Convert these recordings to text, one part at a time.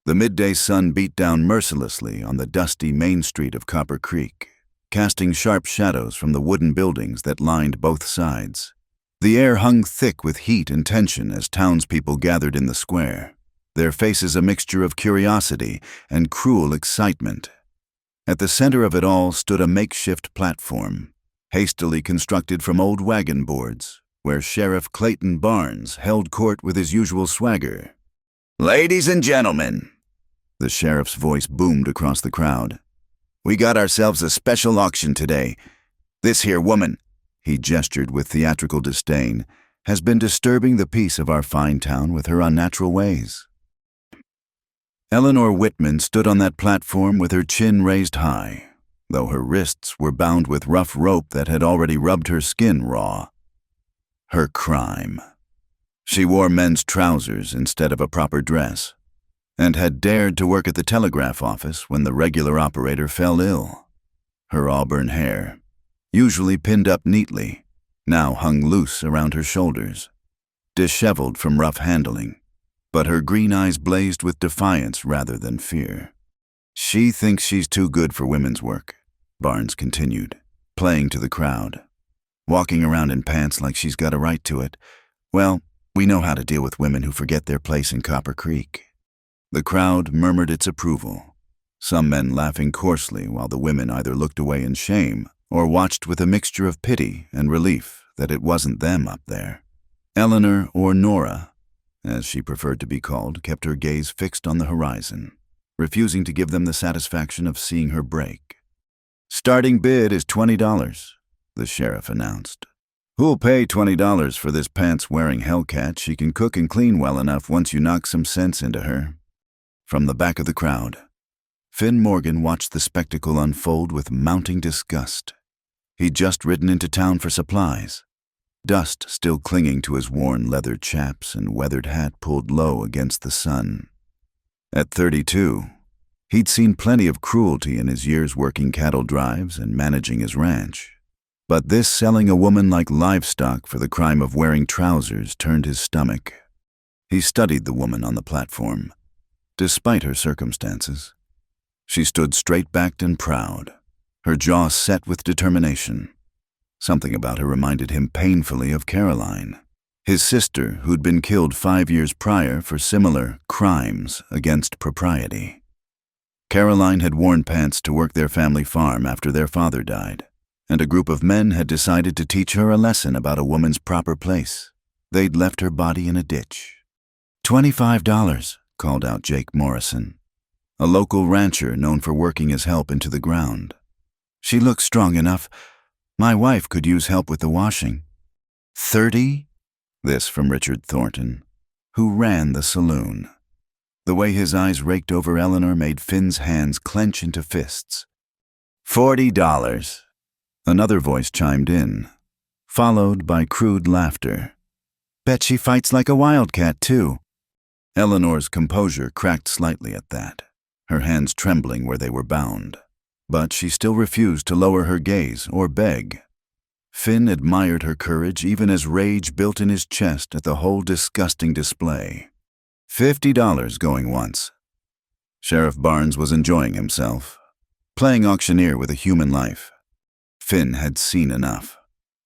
The midday sun beat down mercilessly on the dusty main street of Copper Creek, casting sharp shadows from the wooden buildings that lined both sides. The air hung thick with heat and tension as townspeople gathered in the square, their faces a mixture of curiosity and cruel excitement. At the center of it all stood a makeshift platform, hastily constructed from old wagon boards, where Sheriff Clayton Barnes held court with his usual swagger. "Ladies and gentlemen," the sheriff's voice boomed across the crowd, "we got ourselves a special auction today. This here woman," he gestured with theatrical disdain, "has been disturbing the peace of our fine town with her unnatural ways." Eleanor Whitman stood on that platform with her chin raised high, though her wrists were bound with rough rope that had already rubbed her skin raw. Her crime. She wore men's trousers instead of a proper dress, and had dared to work at the telegraph office when the regular operator fell ill. Her auburn hair, usually pinned up neatly, now hung loose around her shoulders, disheveled from rough handling, but her green eyes blazed with defiance rather than fear. "She thinks she's too good for women's work," Barnes continued, playing to the crowd. "Walking around in pants like she's got a right to it. Well, we know how to deal with women who forget their place in Copper Creek." The crowd murmured its approval, some men laughing coarsely while the women either looked away in shame or watched with a mixture of pity and relief that it wasn't them up there. Eleanor, or Nora, as she preferred to be called, kept her gaze fixed on the horizon, refusing to give them the satisfaction of seeing her break. "Starting bid is $20, the sheriff announced. "Who'll pay $20 for this pants-wearing hellcat? She can cook and clean well enough once you knock some sense into her." From the back of the crowd, Finn Morgan watched the spectacle unfold with mounting disgust. He'd just ridden into town for supplies, dust still clinging to his worn leather chaps and weathered hat pulled low against the sun. At 32, he'd seen plenty of cruelty in his years working cattle drives and managing his ranch. But this selling a woman like livestock for the crime of wearing trousers turned his stomach. He studied the woman on the platform. Despite her circumstances, she stood straight-backed and proud, her jaw set with determination. Something about her reminded him painfully of Caroline, his sister who'd been killed 5 years prior for similar crimes against propriety. Caroline had worn pants to work their family farm after their father died, and a group of men had decided to teach her a lesson about a woman's proper place. They'd left her body in a ditch. $25, called out Jake Morrison, a local rancher known for working his help into the ground. "She looks strong enough. My wife could use help with the washing." 30? This from Richard Thornton, who ran the saloon. The way his eyes raked over Eleanor made Finn's hands clench into fists. $40. Another voice chimed in, followed by crude laughter. "Bet she fights like a wildcat, too." Eleanor's composure cracked slightly at that, her hands trembling where they were bound. But she still refused to lower her gaze or beg. Finn admired her courage even as rage built in his chest at the whole disgusting display. $50 going once. Sheriff Barnes was enjoying himself, playing auctioneer with a human life. Finn had seen enough.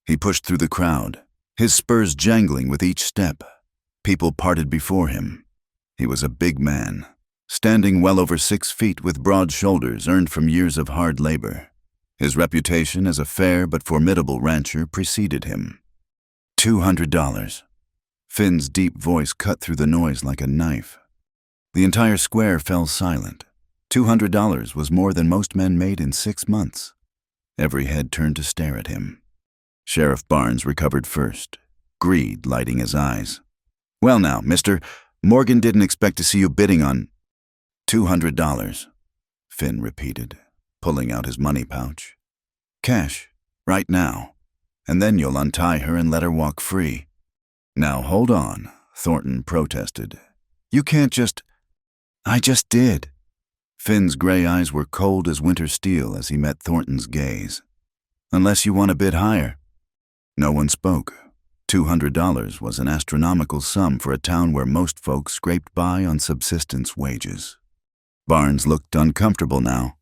He pushed through the crowd, his spurs jangling with each step. People parted before him. He was a big man, standing well over 6 feet with broad shoulders earned from years of hard labor. His reputation as a fair but formidable rancher preceded him. $200. Finn's deep voice cut through the noise like a knife. The entire square fell silent. $200 was more than most men made in 6 months. Every head turned to stare at him. Sheriff Barnes recovered first, greed lighting his eyes. "Well now, mister, Morgan didn't expect to see you bidding on $200, Finn repeated, pulling out his money pouch. "Cash, right now, and then you'll untie her and let her walk free." "Now hold on," Thornton protested. "You can't just—" "I just did." Finn's gray eyes were cold as winter steel as he met Thornton's gaze. "Unless you want to bid higher." No one spoke. $200 was an astronomical sum for a town where most folks scraped by on subsistence wages. Barnes looked uncomfortable now.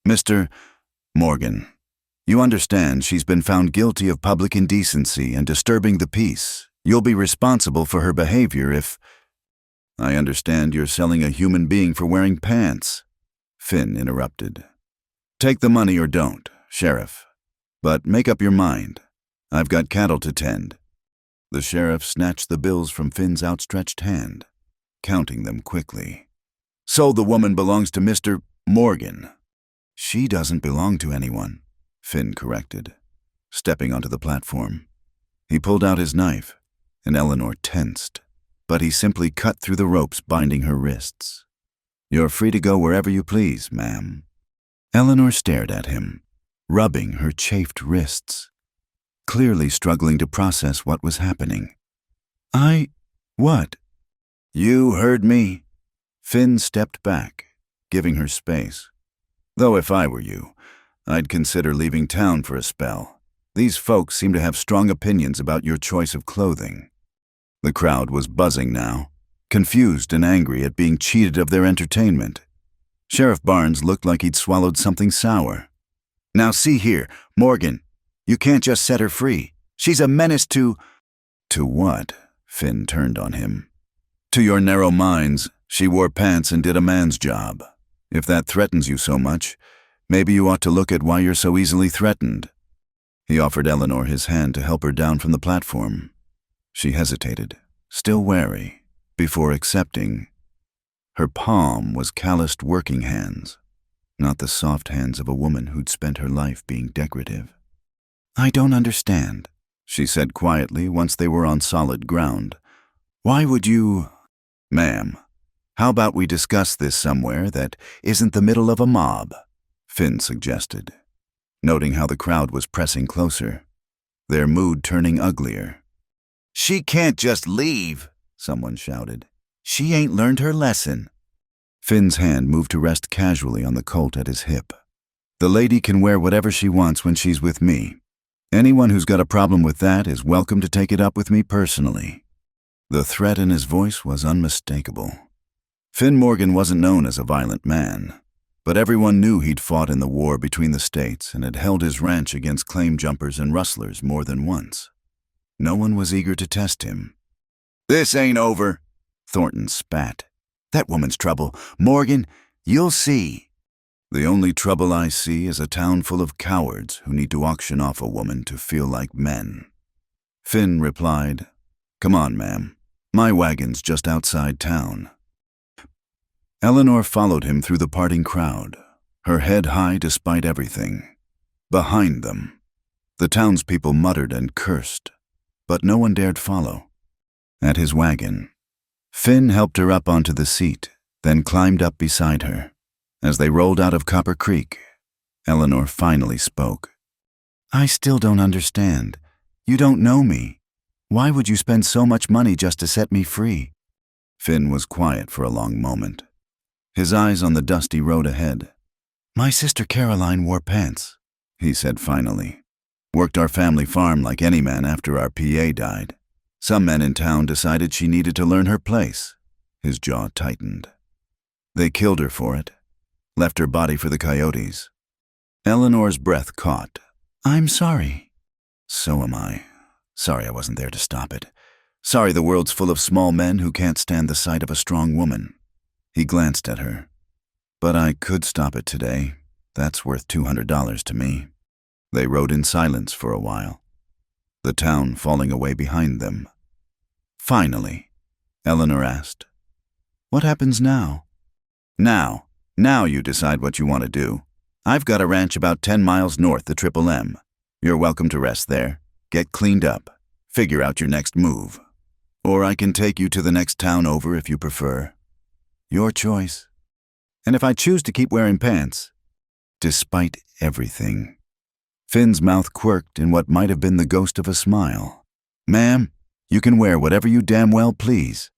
Mr. Morgan, you understand she's been found guilty of public indecency and disturbing the peace. You'll be responsible for her behavior if— I understand you're selling a human being for wearing pants, Finn interrupted. Take the money or don't, Sheriff. But make up your mind. I've got cattle to tend. The sheriff snatched the bills from Finn's outstretched hand, counting them quickly. So the woman belongs to Mr. Morgan. She doesn't belong to anyone, Finn corrected, stepping onto the platform. He pulled out his knife, and Eleanor tensed, but he simply cut through the ropes binding her wrists. You're free to go wherever you please, ma'am. Eleanor stared at him, rubbing her chafed wrists, clearly struggling to process what was happening. What? You heard me. Finn stepped back, giving her space. Though if I were you, I'd consider leaving town for a spell. These folks seem to have strong opinions about your choice of clothing. The crowd was buzzing now, confused and angry at being cheated of their entertainment. Sheriff Barnes looked like he'd swallowed something sour. Now see here, Morgan, you can't just set her free. She's a menace to— To what? Finn turned on him. To your narrow minds, she wore pants and did a man's job. If that threatens you so much, maybe you ought to look at why you're so easily threatened. He offered Eleanor his hand to help her down from the platform. She hesitated, still wary, before accepting. Her palm was calloused working hands, not the soft hands of a woman who'd spent her life being decorative. I don't understand, she said quietly once they were on solid ground. Why would you— Ma'am, how about we discuss this somewhere that isn't the middle of a mob? Finn suggested, noting how the crowd was pressing closer, their mood turning uglier. She can't just leave, someone shouted. She ain't learned her lesson. Finn's hand moved to rest casually on the colt at his hip. The lady can wear whatever she wants when she's with me. Anyone who's got a problem with that is welcome to take it up with me personally. The threat in his voice was unmistakable. Finn Morgan wasn't known as a violent man, but everyone knew he'd fought in the war between the states and had held his ranch against claim jumpers and rustlers more than once. No one was eager to test him. This ain't over, Thornton spat. That woman's trouble. Morgan, you'll see. The only trouble I see is a town full of cowards who need to auction off a woman to feel like men. Finn replied, Come on, ma'am. My wagon's just outside town. Eleanor followed him through the parting crowd, her head high despite everything. Behind them, the townspeople muttered and cursed, but no one dared follow. At his wagon, Finn helped her up onto the seat, then climbed up beside her. As they rolled out of Copper Creek, Eleanor finally spoke. I still don't understand. You don't know me. Why would you spend so much money just to set me free? Finn was quiet for a long moment, his eyes on the dusty road ahead. My sister Caroline wore pants, he said finally. Worked our family farm like any man after our PA died. Some men in town decided she needed to learn her place. His jaw tightened. They killed her for it, left her body for the coyotes. Eleanor's breath caught. I'm sorry. So am I. Sorry I wasn't there to stop it. Sorry the world's full of small men who can't stand the sight of a strong woman. He glanced at her. But I could stop it today. That's worth $200 to me. They rode in silence for a while, the town falling away behind them. Finally, Eleanor asked, What happens now? Now you decide what you want to do. I've got a ranch about 10 miles north of Triple M. You're welcome to rest there, get cleaned up, figure out your next move. Or I can take you to the next town over if you prefer. Your choice. And if I choose to keep wearing pants, despite everything. Finn's mouth quirked in what might have been the ghost of a smile. Ma'am, you can wear whatever you damn well please.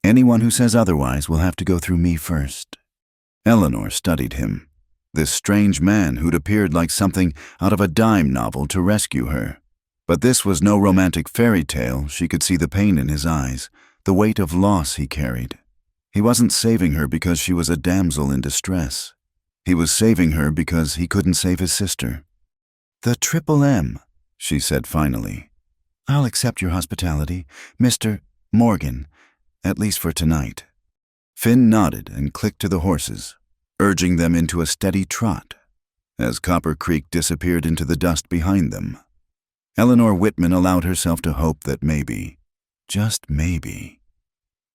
Anyone who says otherwise will have to go through me first. Eleanor studied him, this strange man who'd appeared like something out of a dime novel to rescue her. But this was no romantic fairy tale. She could see the pain in his eyes, the weight of loss he carried. He wasn't saving her because she was a damsel in distress. He was saving her because he couldn't save his sister. "The Triple M," she said finally. "I'll accept your hospitality, Mr. Morgan, at least for tonight." Finn nodded and clicked to the horses, urging them into a steady trot. As Copper Creek disappeared into the dust behind them, Eleanor Whitman allowed herself to hope that maybe, just maybe,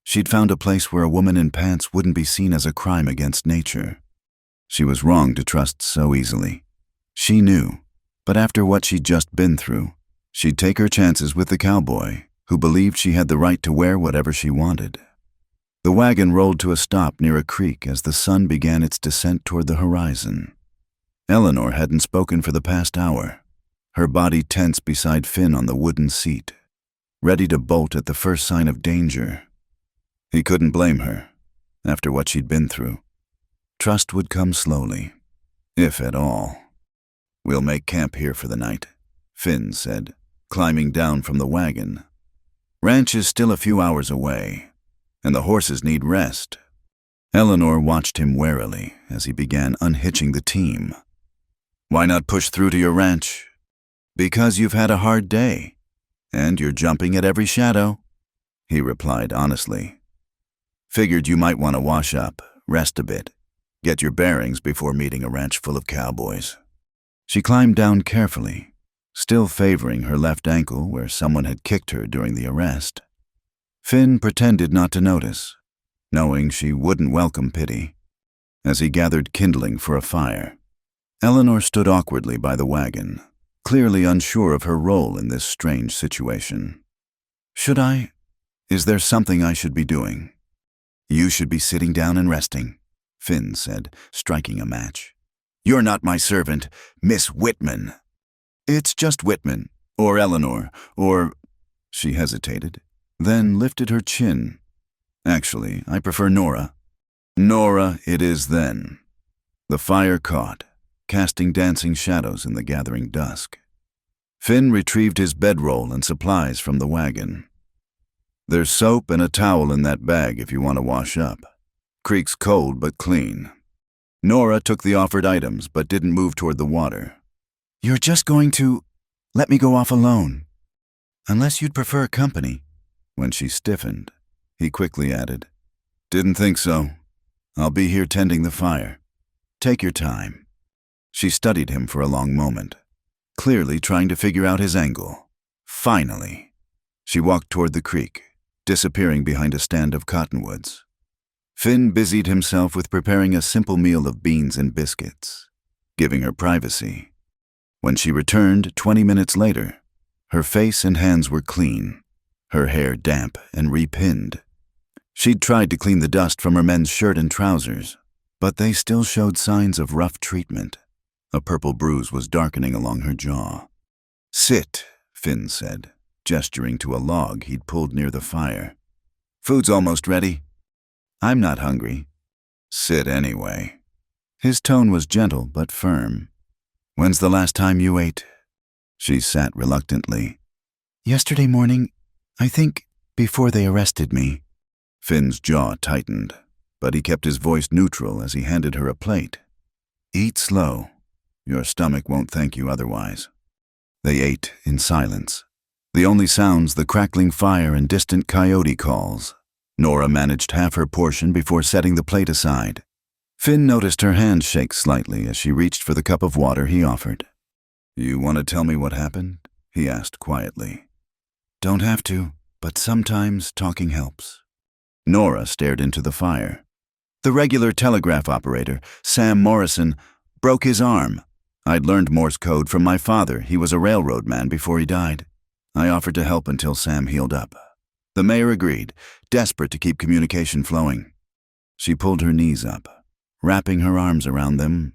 she'd found a place where a woman in pants wouldn't be seen as a crime against nature. She was wrong to trust so easily. She knew, but after what she'd just been through, she'd take her chances with the cowboy, who believed she had the right to wear whatever she wanted. The wagon rolled to a stop near a creek as the sun began its descent toward the horizon. Eleanor hadn't spoken for the past hour, her body tense beside Finn on the wooden seat, ready to bolt at the first sign of danger. He couldn't blame her, after what she'd been through. Trust would come slowly, if at all. "We'll make camp here for the night," Finn said, climbing down from the wagon. "Ranch is still a few hours away, and the horses need rest." Eleanor watched him warily as he began unhitching the team. "Why not push through to your ranch?" "Because you've had a hard day, and you're jumping at every shadow," he replied honestly. "Figured you might want to wash up, rest a bit, get your bearings before meeting a ranch full of cowboys." She climbed down carefully, still favoring her left ankle where someone had kicked her during the arrest. Finn pretended not to notice, knowing she wouldn't welcome pity. As he gathered kindling for a fire, Eleanor stood awkwardly by the wagon, clearly unsure of her role in this strange situation. "Should I? Is there something I should be doing?" "You should be sitting down and resting," Finn said, striking a match. "You're not my servant, Miss Whitman." "It's just Whitman, or Eleanor, or—" She hesitated, then lifted her chin. "Actually, I prefer Nora." "Nora it is then." The fire caught, casting dancing shadows in the gathering dusk. Finn retrieved his bedroll and supplies from the wagon. "There's soap and a towel in that bag if you want to wash up. Creek's cold but clean." Nora took the offered items but didn't move toward the water. "You're just going to let me go off alone? Unless you'd prefer company." When she stiffened, he quickly added, "Didn't think so. I'll be here tending the fire. Take your time." She studied him for a long moment, clearly trying to figure out his angle. Finally, she walked toward the creek, disappearing behind a stand of cottonwoods. Finn busied himself with preparing a simple meal of beans and biscuits, giving her privacy. When she returned 20 minutes later, her face and hands were clean, her hair damp and repinned. She'd tried to clean the dust from her men's shirt and trousers, but they still showed signs of rough treatment. A purple bruise was darkening along her jaw. "Sit," Finn said, gesturing to a log he'd pulled near the fire. "Food's almost ready." "I'm not hungry." "Sit anyway." His tone was gentle but firm. "When's the last time you ate?" She sat reluctantly. "Yesterday morning, I think, before they arrested me." Finn's jaw tightened, but he kept his voice neutral as he handed her a plate. "Eat slow. Your stomach won't thank you otherwise." They ate in silence, the only sounds the crackling fire and distant coyote calls. Nora managed half her portion before setting the plate aside. Finn noticed her hand shake slightly as she reached for the cup of water he offered. "You want to tell me what happened?" he asked quietly. "Don't have to, but sometimes talking helps." Nora stared into the fire. "The regular telegraph operator, Sam Morrison, broke his arm. I'd learned Morse code from my father. He was a railroad man before he died. I offered to help until Sam healed up. The mayor agreed, desperate to keep communication flowing." She pulled her knees up, wrapping her arms around them.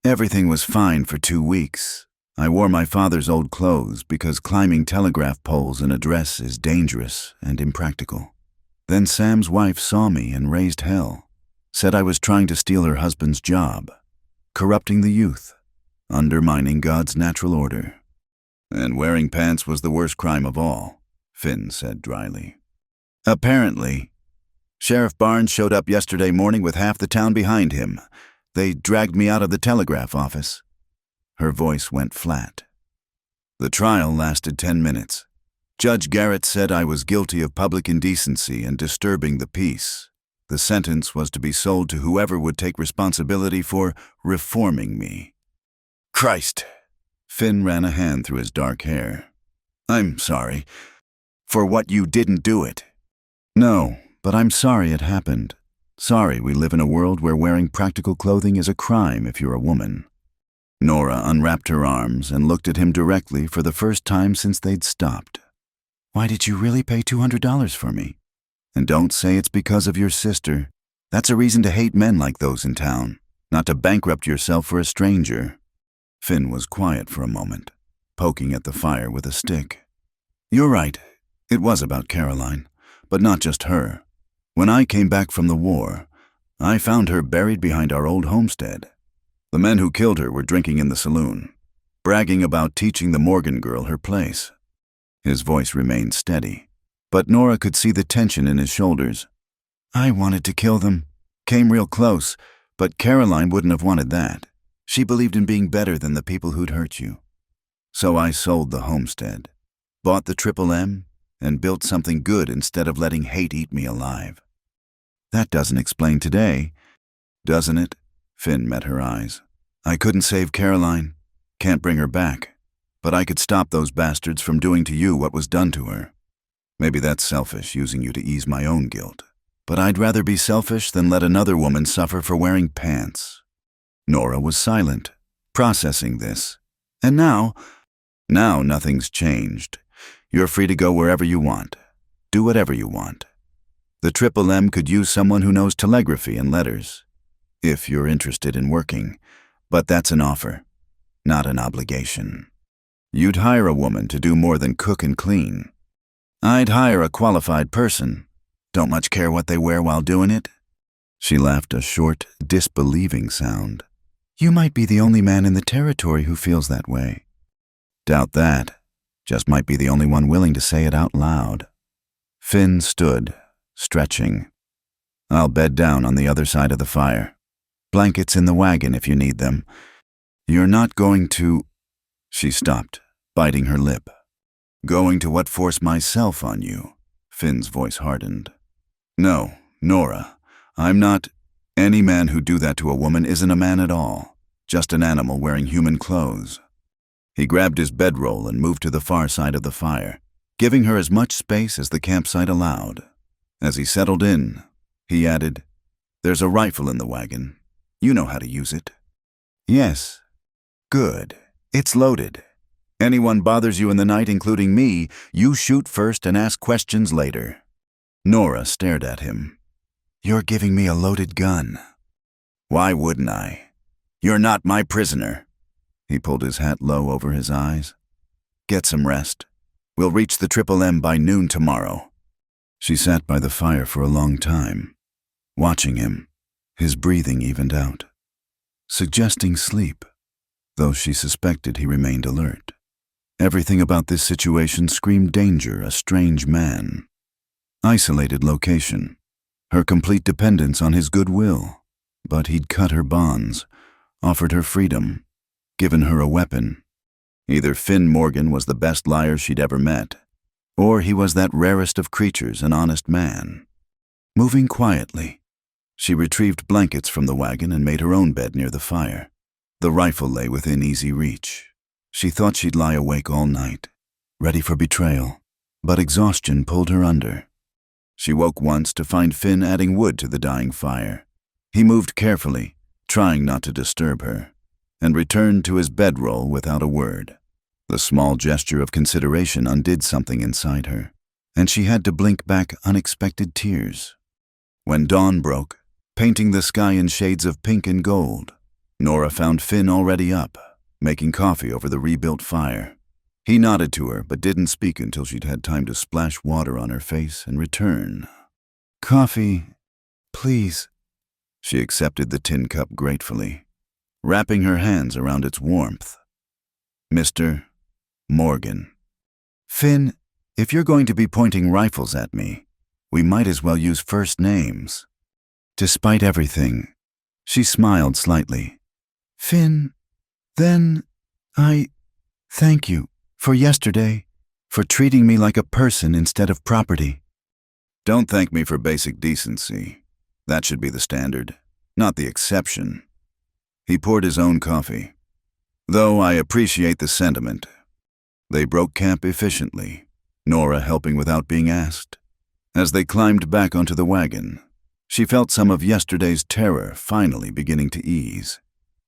"Everything was fine for 2 weeks. I wore my father's old clothes because climbing telegraph poles in a dress is dangerous and impractical. Then Sam's wife saw me and raised hell, said I was trying to steal her husband's job, corrupting the youth, undermining God's natural order. And wearing pants was the worst crime of all," Finn said dryly. "Apparently." Sheriff Barnes showed up yesterday morning with half the town behind him. They dragged me out of the telegraph office." Her voice went flat. The trial lasted 10 minutes. Judge Garrett said I was guilty of public indecency and disturbing the peace. The sentence was to be sold to whoever would take responsibility for reforming me. Christ! Finn ran a hand through his dark hair. "I'm sorry. For what you didn't do it." "No, but I'm sorry it happened. Sorry we live in a world where wearing practical clothing is a crime if you're a woman." Nora unwrapped her arms and looked at him directly for the first time since they'd stopped. "Why did you really pay $200 for me? And don't say it's because of your sister. That's a reason to hate men like those in town, not to bankrupt yourself for a stranger." Finn was quiet for a moment, poking at the fire with a stick. "You're right. It was about Caroline, but not just her. When I came back from the war, I found her buried behind our old homestead. The men who killed her were drinking in the saloon, bragging about teaching the Morgan girl her place." His voice remained steady, but Nora could see the tension in his shoulders. "I wanted to kill them. Came real close, but Caroline wouldn't have wanted that. She believed in being better than the people who'd hurt you. So I sold the homestead, bought the M, and built something good instead of letting hate eat me alive." "That doesn't explain today, doesn't it?" Finn met her eyes. "I couldn't save Caroline, can't bring her back, but I could stop those bastards from doing to you what was done to her. Maybe that's selfish, using you to ease my own guilt, but I'd rather be selfish than let another woman suffer for wearing pants." Nora was silent, processing this. "And now nothing's changed. You're free to go wherever you want. Do whatever you want. The M could use someone who knows telegraphy and letters, if you're interested in working, but that's an offer, not an obligation. You'd hire a woman to do more than cook and clean. I'd hire a qualified person. Don't much care what they wear while doing it." She laughed a short, disbelieving sound. "You might be the only man in the territory who feels that way." "Doubt that. Just might be the only one willing to say it out loud." Finn stood, stretching. "I'll bed down on the other side of the fire. Blankets in the wagon if you need them. You're not going to—" She stopped, biting her lip. "Going to what force myself on you?" Finn's voice hardened. "No, Nora, I'm not. Any man who'd do that to a woman isn't a man at all, just an animal wearing human clothes." He grabbed his bedroll and moved to the far side of the fire, giving her as much space as the campsite allowed. As he settled in, he added, "There's a rifle in the wagon. You know how to use it." "Yes." "Good. It's loaded. Anyone bothers you in the night, including me, you shoot first and ask questions later." Nora stared at him. "You're giving me a loaded gun." "Why wouldn't I? You're not my prisoner." He pulled his hat low over his eyes. "Get some rest. We'll reach the M by noon tomorrow." She sat by the fire for a long time, watching him, his breathing evened out, suggesting sleep, though she suspected he remained alert. Everything about this situation screamed danger, a strange man. Isolated location, her complete dependence on his goodwill, but he'd cut her bonds, offered her freedom, given her a weapon. Either Finn Morgan was the best liar she'd ever met, or he was that rarest of creatures, an honest man. Moving quietly, she retrieved blankets from the wagon and made her own bed near the fire. The rifle lay within easy reach. She thought she'd lie awake all night, ready for betrayal, but exhaustion pulled her under. She woke once to find Finn adding wood to the dying fire. He moved carefully, trying not to disturb her, and returned to his bedroll without a word. The small gesture of consideration undid something inside her, and she had to blink back unexpected tears. When dawn broke, painting the sky in shades of pink and gold, Nora found Finn already up, making coffee over the rebuilt fire. He nodded to her, but didn't speak until she'd had time to splash water on her face and return. "Coffee, please." She accepted the tin cup gratefully, wrapping her hands around its warmth. "Mr. Morgan." "Finn, if you're going to be pointing rifles at me, We might as well use first names. Despite everything, she smiled slightly. Finn, then thank you for yesterday, for treating me like a person instead of property. Don't thank me for basic decency. That should be the standard, not the exception. He poured his own coffee. Though I appreciate the sentiment. They broke camp efficiently, Nora helping without being asked. As they climbed back onto the wagon, she felt some of yesterday's terror finally beginning to ease.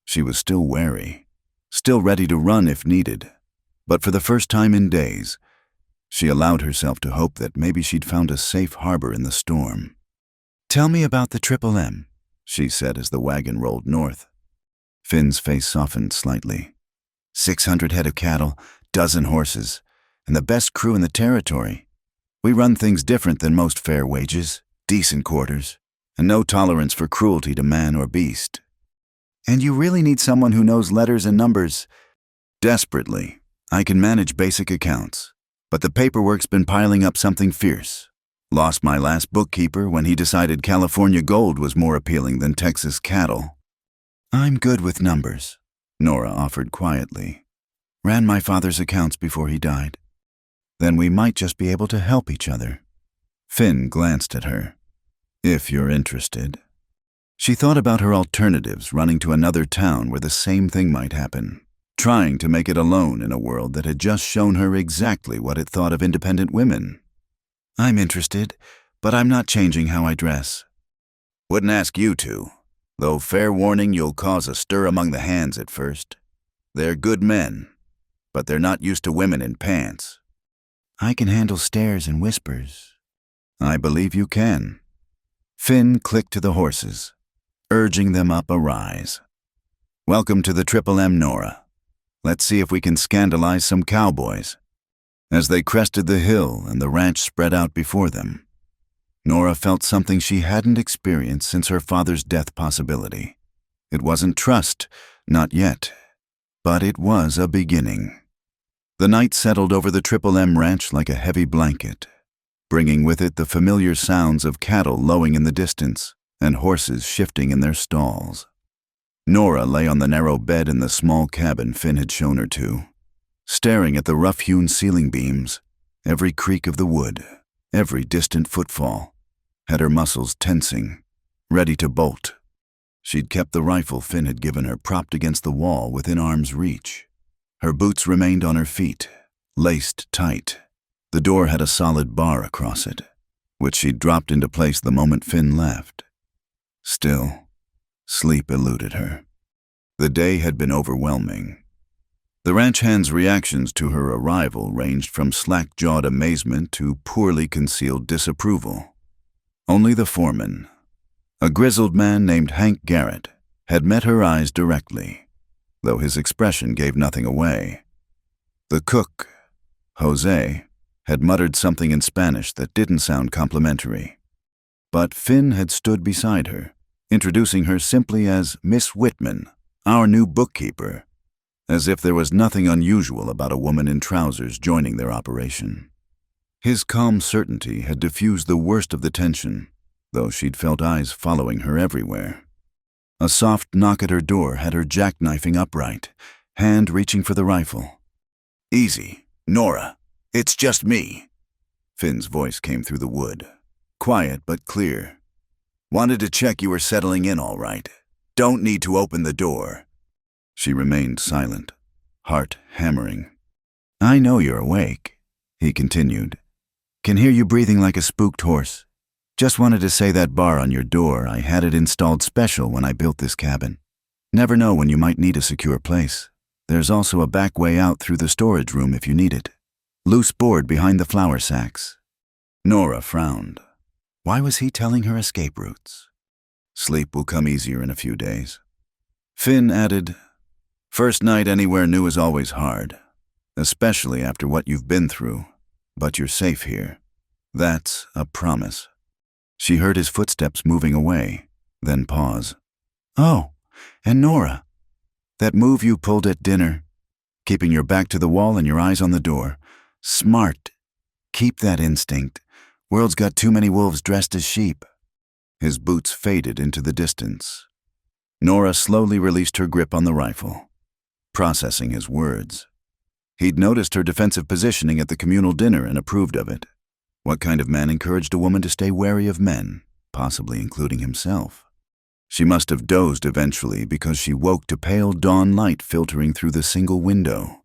She was still wary, still ready to run if needed, but for the first time in days, she allowed herself to hope that maybe she'd found a safe harbor in the storm. Tell me about the Triple M, she said as the wagon rolled north. Finn's face softened slightly. 600 head of cattle, dozen horses, and the best crew in the territory. We run things different than most fair wages, decent quarters, and no tolerance for cruelty to man or beast. And you really need someone who knows letters and numbers. Desperately, I can manage basic accounts, but the paperwork's been piling up something fierce. Lost my last bookkeeper when he decided California gold was more appealing than Texas cattle. I'm good with numbers, Nora offered quietly. Ran my father's accounts before he died. Then we might just be able to help each other. Finn glanced at her. If you're interested. She thought about her alternatives, running to another town where the same thing might happen, trying to make it alone in a world that had just shown her exactly what it thought of independent women. I'm interested, but I'm not changing how I dress. Wouldn't ask you to, though fair warning you'll cause a stir among the hands at first. They're good men, but they're not used to women in pants. I can handle stares and whispers. I believe you can. Finn clicked to the horses, urging them up a rise. Welcome to the Triple M, Nora. Let's see if we can scandalize some cowboys. As they crested the hill and the ranch spread out before them, Nora felt something she hadn't experienced since her father's death possibility. It wasn't trust, not yet, but it was a beginning. The night settled over the Triple M ranch like a heavy blanket, bringing with it the familiar sounds of cattle lowing in the distance and horses shifting in their stalls. Nora lay on the narrow bed in the small cabin Finn had shown her to, staring at the rough-hewn ceiling beams, every creak of the wood, every distant footfall, had her muscles tensing, ready to bolt. She'd kept the rifle Finn had given her propped against the wall within arm's reach. Her boots remained on her feet, laced tight. The door had a solid bar across it, which she'd dropped into place the moment Finn left. Still, sleep eluded her. The day had been overwhelming. The ranch hand's reactions to her arrival ranged from slack-jawed amazement to poorly concealed disapproval. Only the foreman, a grizzled man named Hank Garrett, had met her eyes directly, though his expression gave nothing away. The cook, Jose, had muttered something in Spanish that didn't sound complimentary. But Finn had stood beside her, introducing her simply as Miss Whitman, our new bookkeeper, as if there was nothing unusual about a woman in trousers joining their operation. His calm certainty had diffused the worst of the tension, though she'd felt eyes following her everywhere. A soft knock at her door had her jackknifing upright, hand reaching for the rifle. Easy, Nora. It's just me. Finn's voice came through the wood, quiet but clear. Wanted to check you were settling in all right. Don't need to open the door. She remained silent, heart hammering. I know you're awake, he continued. Can hear you breathing like a spooked horse. Just wanted to say that bar on your door, I had it installed special when I built this cabin. Never know when you might need a secure place. There's also a back way out through the storage room if you need it. Loose board behind the flour sacks. Nora frowned. Why was he telling her escape routes? Sleep will come easier in a few days. Finn added, First night anywhere new is always hard, especially after what you've been through, but you're safe here. That's a promise. She heard his footsteps moving away, then pause. Oh, and Nora, that move you pulled at dinner, keeping your back to the wall and your eyes on the door. Smart. Keep that instinct. World's got too many wolves dressed as sheep. His boots faded into the distance. Nora slowly released her grip on the rifle, processing his words. He'd noticed her defensive positioning at the communal dinner and approved of it. What kind of man encouraged a woman to stay wary of men, possibly including himself? She must have dozed eventually because she woke to pale dawn light filtering through the single window.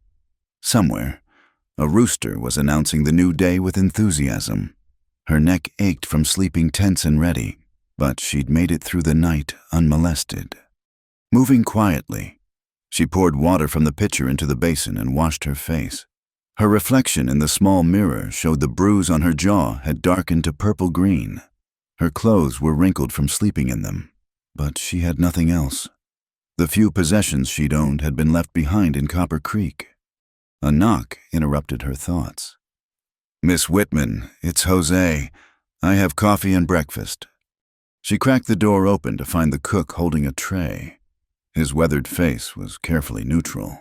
Somewhere, a rooster was announcing the new day with enthusiasm. Her neck ached from sleeping tense and ready, but she'd made it through the night unmolested. Moving quietly, she poured water from the pitcher into the basin and washed her face. Her reflection in the small mirror showed the bruise on her jaw had darkened to purple-green. Her clothes were wrinkled from sleeping in them, but she had nothing else. The few possessions she'd owned had been left behind in Copper Creek. A knock interrupted her thoughts. "Miss Whitman, it's Jose. I have coffee and breakfast." She cracked the door open to find the cook holding a tray. His weathered face was carefully neutral,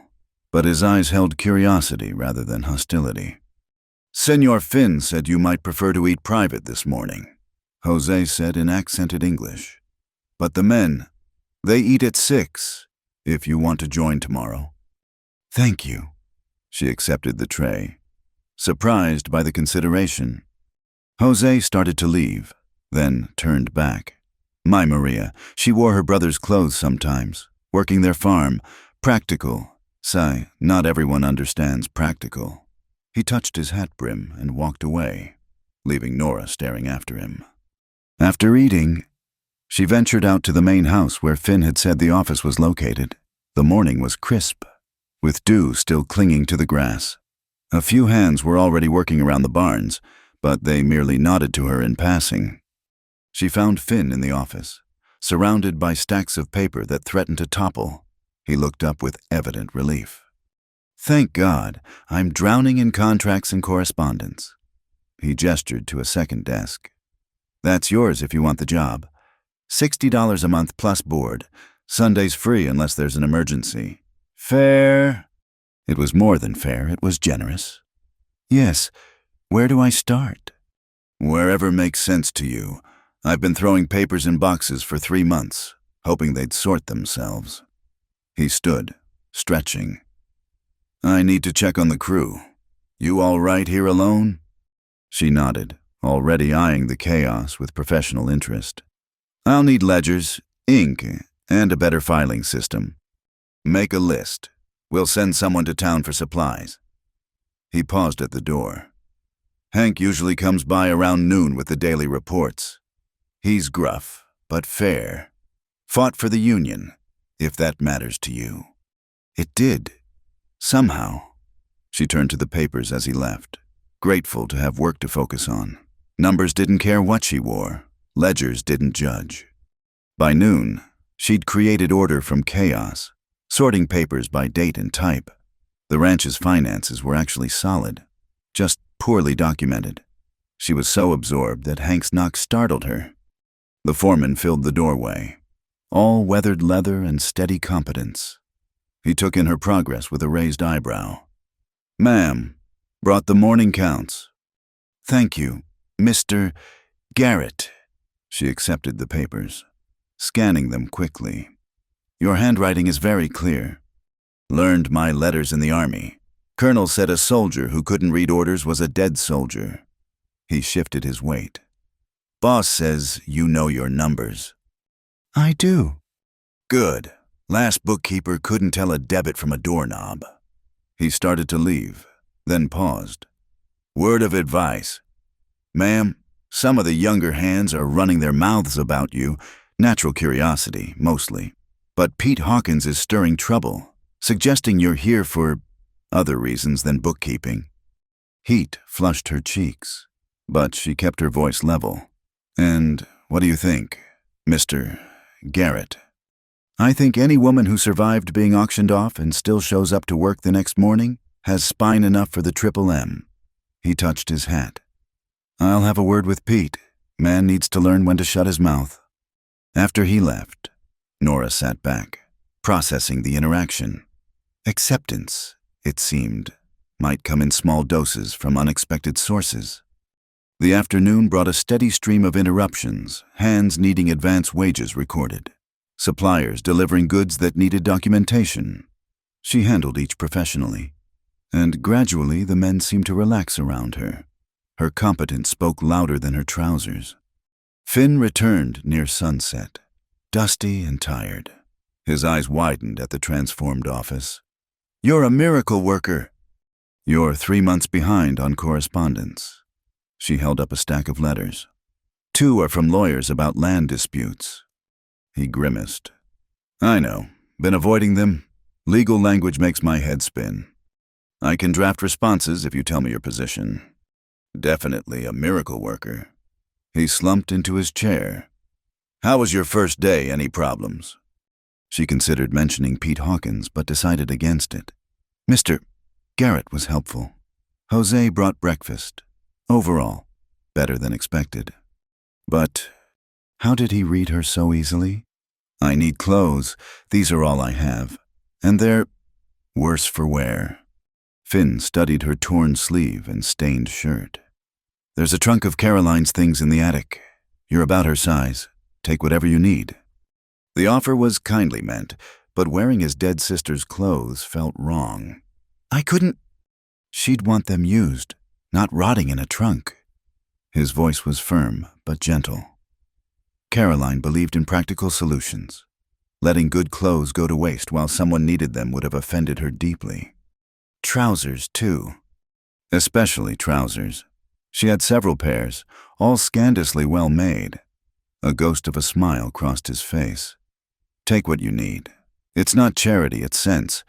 but his eyes held curiosity rather than hostility. "Senor Finn said you might prefer to eat private this morning," Jose said in accented English. "But the men, they eat at 6, if you want to join tomorrow." "Thank you." She accepted the tray, surprised by the consideration. Jose started to leave, then turned back. My Maria, she wore her brother's clothes sometimes, working their farm, practical. Sigh, not everyone understands practical. He touched his hat brim and walked away, leaving Nora staring after him. After eating, she ventured out to the main house where Finn had said the office was located. The morning was crisp, with dew still clinging to the grass. A few hands were already working around the barns, but they merely nodded to her in passing. She found Finn in the office, surrounded by stacks of paper that threatened to topple. He looked up with evident relief. "Thank God, I'm drowning in contracts and correspondence." He gestured to a second desk. "That's yours if you want the job. $60 a month plus board. Sundays free unless there's an emergency. Fair?" It was more than fair, it was generous. "Yes, where do I start?" "Wherever makes sense to you. I've been throwing papers in boxes for 3 months, hoping they'd sort themselves." He stood, stretching. "I need to check on the crew. You all right here alone?" She nodded, already eyeing the chaos with professional interest. "I'll need ledgers, ink, and a better filing system. Make a list. We'll send someone to town for supplies." He paused at the door. "Hank usually comes by around noon with the daily reports. He's gruff, but fair. Fought for the Union, if that matters to you." It did. Somehow. She turned to the papers as he left, grateful to have work to focus on. Numbers didn't care what she wore. Ledgers didn't judge. By noon, she'd created order from chaos, sorting papers by date and type. The ranch's finances were actually solid, just poorly documented. She was so absorbed that Hank's knock startled her. The foreman filled the doorway, all weathered leather and steady competence. He took in her progress with a raised eyebrow. "Ma'am, brought the morning counts." "Thank you, Mr. Garrett." She accepted the papers, scanning them quickly. "Your handwriting is very clear." "Learned my letters in the Army. Colonel said a soldier who couldn't read orders was a dead soldier." He shifted his weight. "Boss says you know your numbers." "I do." "Good. Last bookkeeper couldn't tell a debit from a doorknob." He started to leave, then paused. "Word of advice. Ma'am, some of the younger hands are running their mouths about you, natural curiosity, mostly. But Pete Hawkins is stirring trouble, suggesting you're here for other reasons than bookkeeping." Heat flushed her cheeks, but she kept her voice level. "And what do you think, Mr. Garrett?" "I think any woman who survived being auctioned off and still shows up to work the next morning has spine enough for the Triple M." He touched his hat. "I'll have a word with Pete. Man needs to learn when to shut his mouth." After he left, Nora sat back, processing the interaction. Acceptance, it seemed, might come in small doses from unexpected sources. The afternoon brought a steady stream of interruptions, hands needing advance wages recorded, suppliers delivering goods that needed documentation. She handled each professionally, and gradually the men seemed to relax around her. Her competence spoke louder than her trousers. Finn returned near sunset, dusty and tired. His eyes widened at the transformed office. "You're a miracle worker." "You're 3 months behind on correspondence." She held up a stack of letters. 2 are from lawyers about land disputes. He grimaced. "I know. Been avoiding them. Legal language makes my head spin. I can draft responses if you tell me your position." "Definitely a miracle worker." He slumped into his chair. "How was your first day? Any problems?" She considered mentioning Pete Hawkins, but decided against it. Mr. Garrett was helpful. Jose brought breakfast. Overall, better than expected. But how did he read her so easily? "I need clothes. These are all I have. And they're worse for wear." Finn studied her torn sleeve and stained shirt. "There's a trunk of Caroline's things in the attic. You're about her size. Take whatever you need." The offer was kindly meant, but wearing his dead sister's clothes felt wrong. "I couldn't." She'd want them used, not rotting in a trunk. His voice was firm, but gentle. Caroline believed in practical solutions. Letting good clothes go to waste while someone needed them would have offended her deeply. Trousers, too. Especially trousers. She had several pairs, all scandalously well made. A ghost of a smile crossed his face. "Take what you need. It's not charity, it's sense."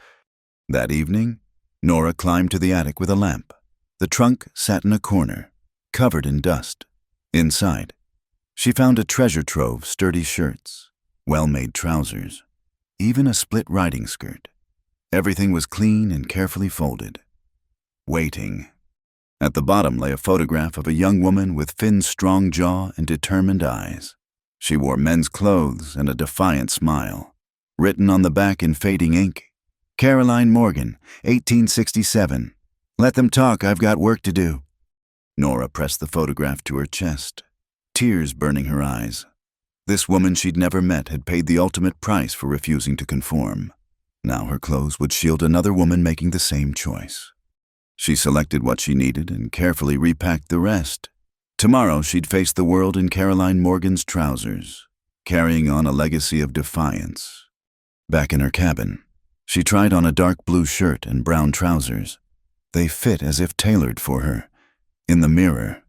That evening, Nora climbed to the attic with a lamp. The trunk sat in a corner, covered in dust. Inside, she found a treasure trove: sturdy shirts, well-made trousers, even a split riding skirt. Everything was clean and carefully folded. Waiting. At the bottom lay a photograph of a young woman with Finn's strong jaw and determined eyes. She wore men's clothes and a defiant smile. Written on the back in fading ink, "Caroline Morgan, 1867. Let them talk, I've got work to do." Nora pressed the photograph to her chest, tears burning her eyes. This woman she'd never met had paid the ultimate price for refusing to conform. Now her clothes would shield another woman making the same choice. She selected what she needed and carefully repacked the rest. Tomorrow she'd face the world in Caroline Morgan's trousers, carrying on a legacy of defiance. Back in her cabin, she tried on a dark blue shirt and brown trousers. They fit as if tailored for her. In the mirror,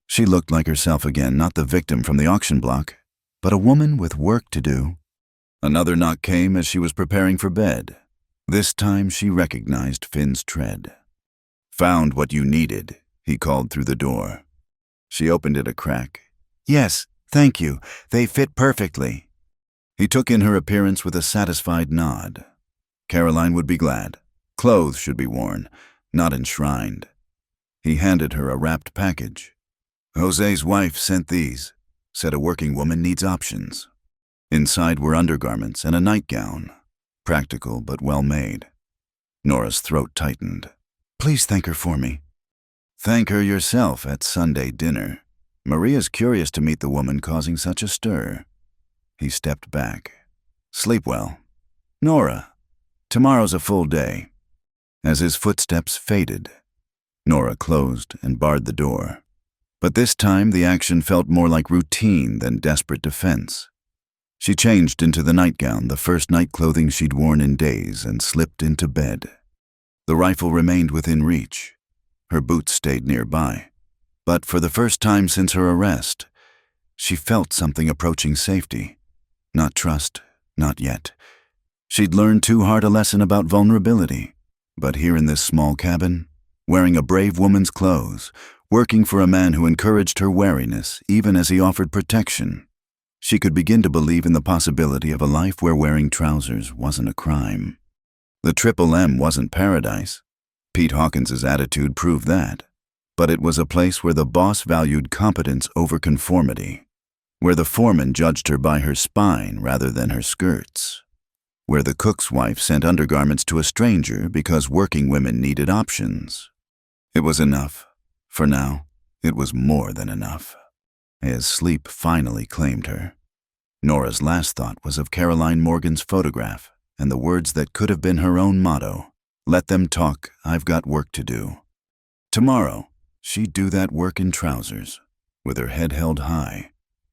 she looked like herself again, not the victim from the auction block, but a woman with work to do. Another knock came as she was preparing for bed. This time she recognized Finn's tread. "Found what you needed," he called through the door. She opened it a crack. "Yes, thank you. They fit perfectly." He took in her appearance with a satisfied nod. Caroline would be glad. Clothes should be worn, not enshrined. He handed her a wrapped package. "Jose's wife sent these. Said a working woman needs options." Inside were undergarments and a nightgown. Practical but well made. Nora's throat tightened. "Please thank her for me." "Thank her yourself at Sunday dinner. Maria's curious to meet the woman causing such a stir." He stepped back. "Sleep well. Nora, tomorrow's a full day." As his footsteps faded, Nora closed and barred the door. But this time the action felt more like routine than desperate defense. She changed into the nightgown, the first night clothing she'd worn in days, and slipped into bed. The rifle remained within reach. Her boots stayed nearby. But for the first time since her arrest, she felt something approaching safety. Not trust, not yet. She'd learned too hard a lesson about vulnerability. But here in this small cabin, wearing a brave woman's clothes, working for a man who encouraged her wariness even as he offered protection, she could begin to believe in the possibility of a life where wearing trousers wasn't a crime. The Triple M wasn't paradise. Pete Hawkins's attitude proved that. But it was a place where the boss valued competence over conformity, where the foreman judged her by her spine rather than her skirts, where the cook's wife sent undergarments to a stranger because working women needed options. It was enough, for now, It was more than enough. As sleep finally claimed her, Nora's last thought was of Caroline Morgan's photograph and the words that could have been her own motto, "Let them talk, I've got work to do." Tomorrow, she'd do that work in trousers, with her head held high,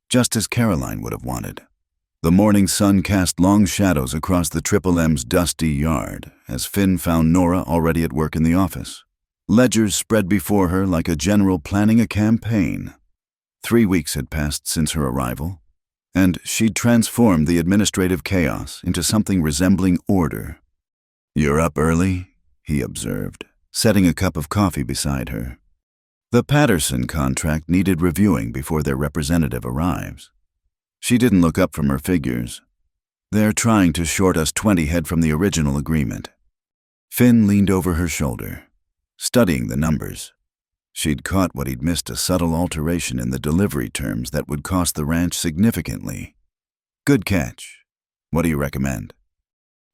just as Caroline would have wanted. The morning sun cast long shadows across the Triple M's dusty yard as Finn found Nora already at work in the office. Ledgers spread before her like a general planning a campaign. 3 weeks had passed since her arrival, and she'd transformed the administrative chaos into something resembling order. "You're up early," he observed, setting a cup of coffee beside her. The Patterson contract needed reviewing before their representative arrives. She didn't look up from her figures. "They're trying to short us 20 head from the original agreement." Finn leaned over her shoulder, studying the numbers. She'd caught what he'd missed, a subtle alteration in the delivery terms that would cost the ranch significantly. "Good catch. What do you recommend?"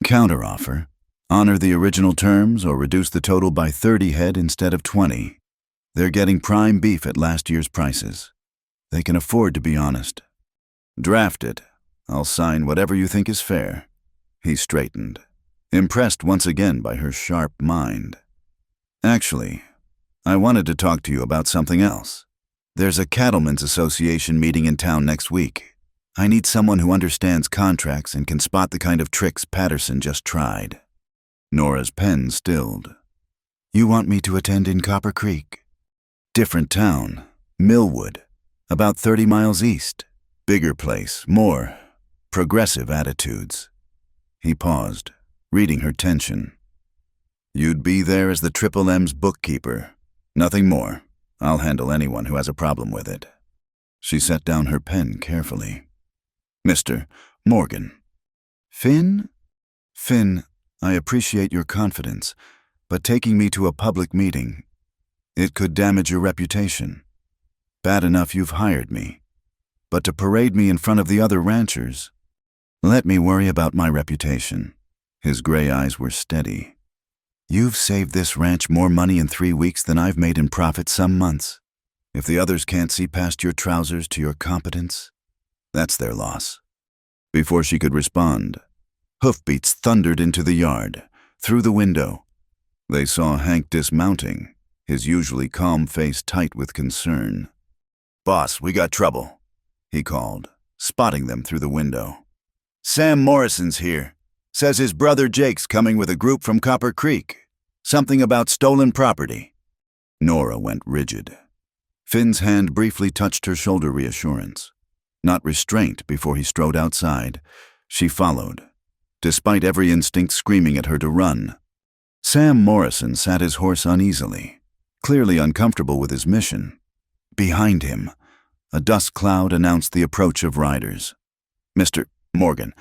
"Counteroffer. Honor the original terms or reduce the total by 30 head instead of 20. They're getting prime beef at last year's prices. They can afford to be honest." "Draft it. I'll sign whatever you think is fair." He straightened, impressed once again by her sharp mind. "Actually, I wanted to talk to you about something else. There's a Cattlemen's Association meeting in town next week. I need someone who understands contracts and can spot the kind of tricks Patterson just tried." Nora's pen stilled. "You want me to attend in Copper Creek?" "Different town. Millwood. About 30 miles east. Bigger place. More progressive attitudes." He paused, reading her tension. "You'd be there as the Triple M's bookkeeper. Nothing more. I'll handle anyone who has a problem with it." She set down her pen carefully. "Mr. Morgan." "Finn?" "Finn, I appreciate your confidence, but taking me to a public meeting, it could damage your reputation. Bad enough you've hired me, but to parade me in front of the other ranchers, let me worry about my reputation." His gray eyes were steady. "You've saved this ranch more money in 3 weeks than I've made in profit some months. If the others can't see past your trousers to your competence, that's their loss." Before she could respond, hoofbeats thundered into the yard, through the window. They saw Hank dismounting, his usually calm face tight with concern. "Boss, we got trouble," he called, spotting them through the window. "Sam Morrison's here. Says his brother Jake's coming with a group from Copper Creek. Something about stolen property." Nora went rigid. Finn's hand briefly touched her shoulder, reassurance. Not restraint before he strode outside, she followed, despite every instinct screaming at her to run. Sam Morrison sat his horse uneasily, clearly uncomfortable with his mission. Behind him, a dust cloud announced the approach of riders. "Mr. Morgan,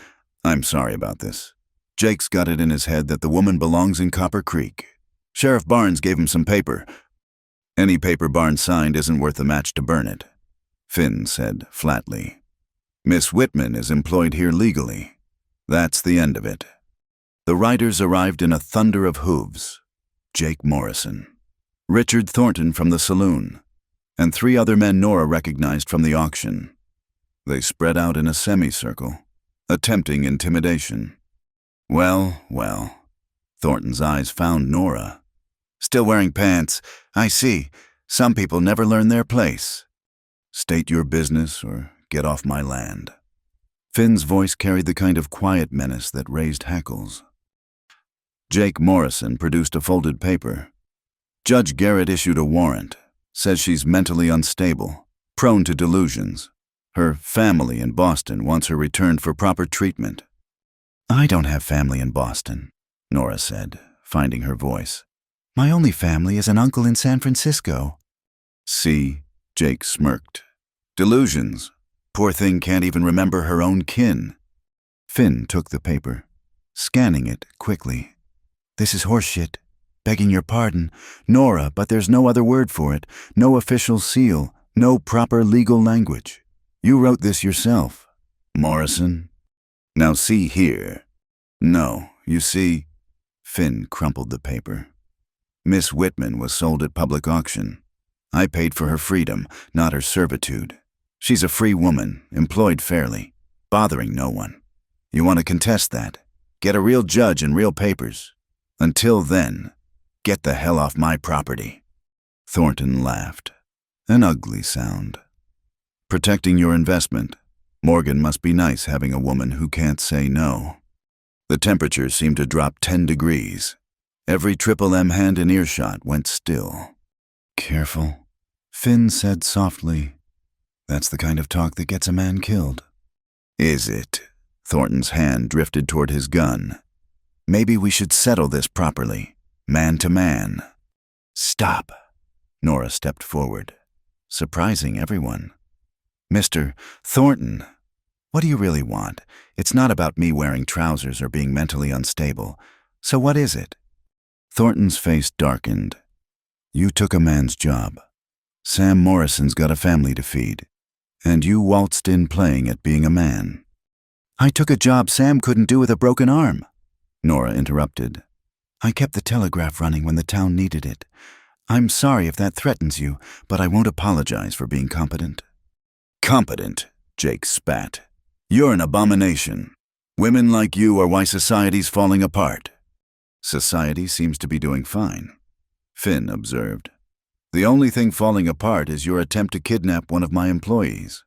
I'm sorry about this. Jake's got it in his head that the woman belongs in Copper Creek. Sheriff Barnes gave him some paper. Any paper Barnes signed isn't worth the match to burn it," Finn said flatly. "Miss Whitman is employed here legally. That's the end of it." The riders arrived in a thunder of hooves. Jake Morrison, Richard Thornton from the saloon, and 3 other men Nora recognized from the auction. They spread out in a semicircle, attempting intimidation. "Well, well." Thornton's eyes found Nora. "Still wearing pants. I see. Some people never learn their place." "State your business or get off my land." Finn's voice carried the kind of quiet menace that raised hackles. Jake Morrison produced a folded paper. "Judge Garrett issued a warrant. Says she's mentally unstable, prone to delusions. Her family in Boston wants her returned for proper treatment." "I don't have family in Boston," Nora said, finding her voice. "My only family is an uncle in San Francisco." "See?" Jake smirked. "Delusions. Poor thing can't even remember her own kin." Finn took the paper, scanning it quickly. "This is horseshit. Begging your pardon, Nora, but there's no other word for it. No official seal. No proper legal language. You wrote this yourself, Morrison. Now see here." "No, you see." Finn crumpled the paper. "Miss Whitman was sold at public auction. I paid for her freedom, not her servitude. She's a free woman, employed fairly, bothering no one. You want to contest that? Get a real judge and real papers. Until then, get the hell off my property." Thornton laughed. An ugly sound. Protecting your investment. Morgan must be nice having a woman who can't say no. The temperature seemed to drop 10 degrees. Every Triple M hand in earshot went still. "Careful," Finn said softly. "That's the kind of talk that gets a man killed." "Is it?" Thornton's hand drifted toward his gun. "Maybe we should settle this properly, man to man." "Stop." Nora stepped forward, surprising everyone. "Mr. Thornton, what do you really want? It's not about me wearing trousers or being mentally unstable. So what is it?" Thornton's face darkened. "You took a man's job. Sam Morrison's got a family to feed, and you waltzed in playing at being a man." "I took a job Sam couldn't do with a broken arm," Nora interrupted. "I kept the telegraph running when the town needed it. I'm sorry if that threatens you, but I won't apologize for being competent." "Competent?" Jake spat. "You're an abomination. Women like you are why society's falling apart." "Society seems to be doing fine," Finn observed. "The only thing falling apart is your attempt to kidnap one of my employees."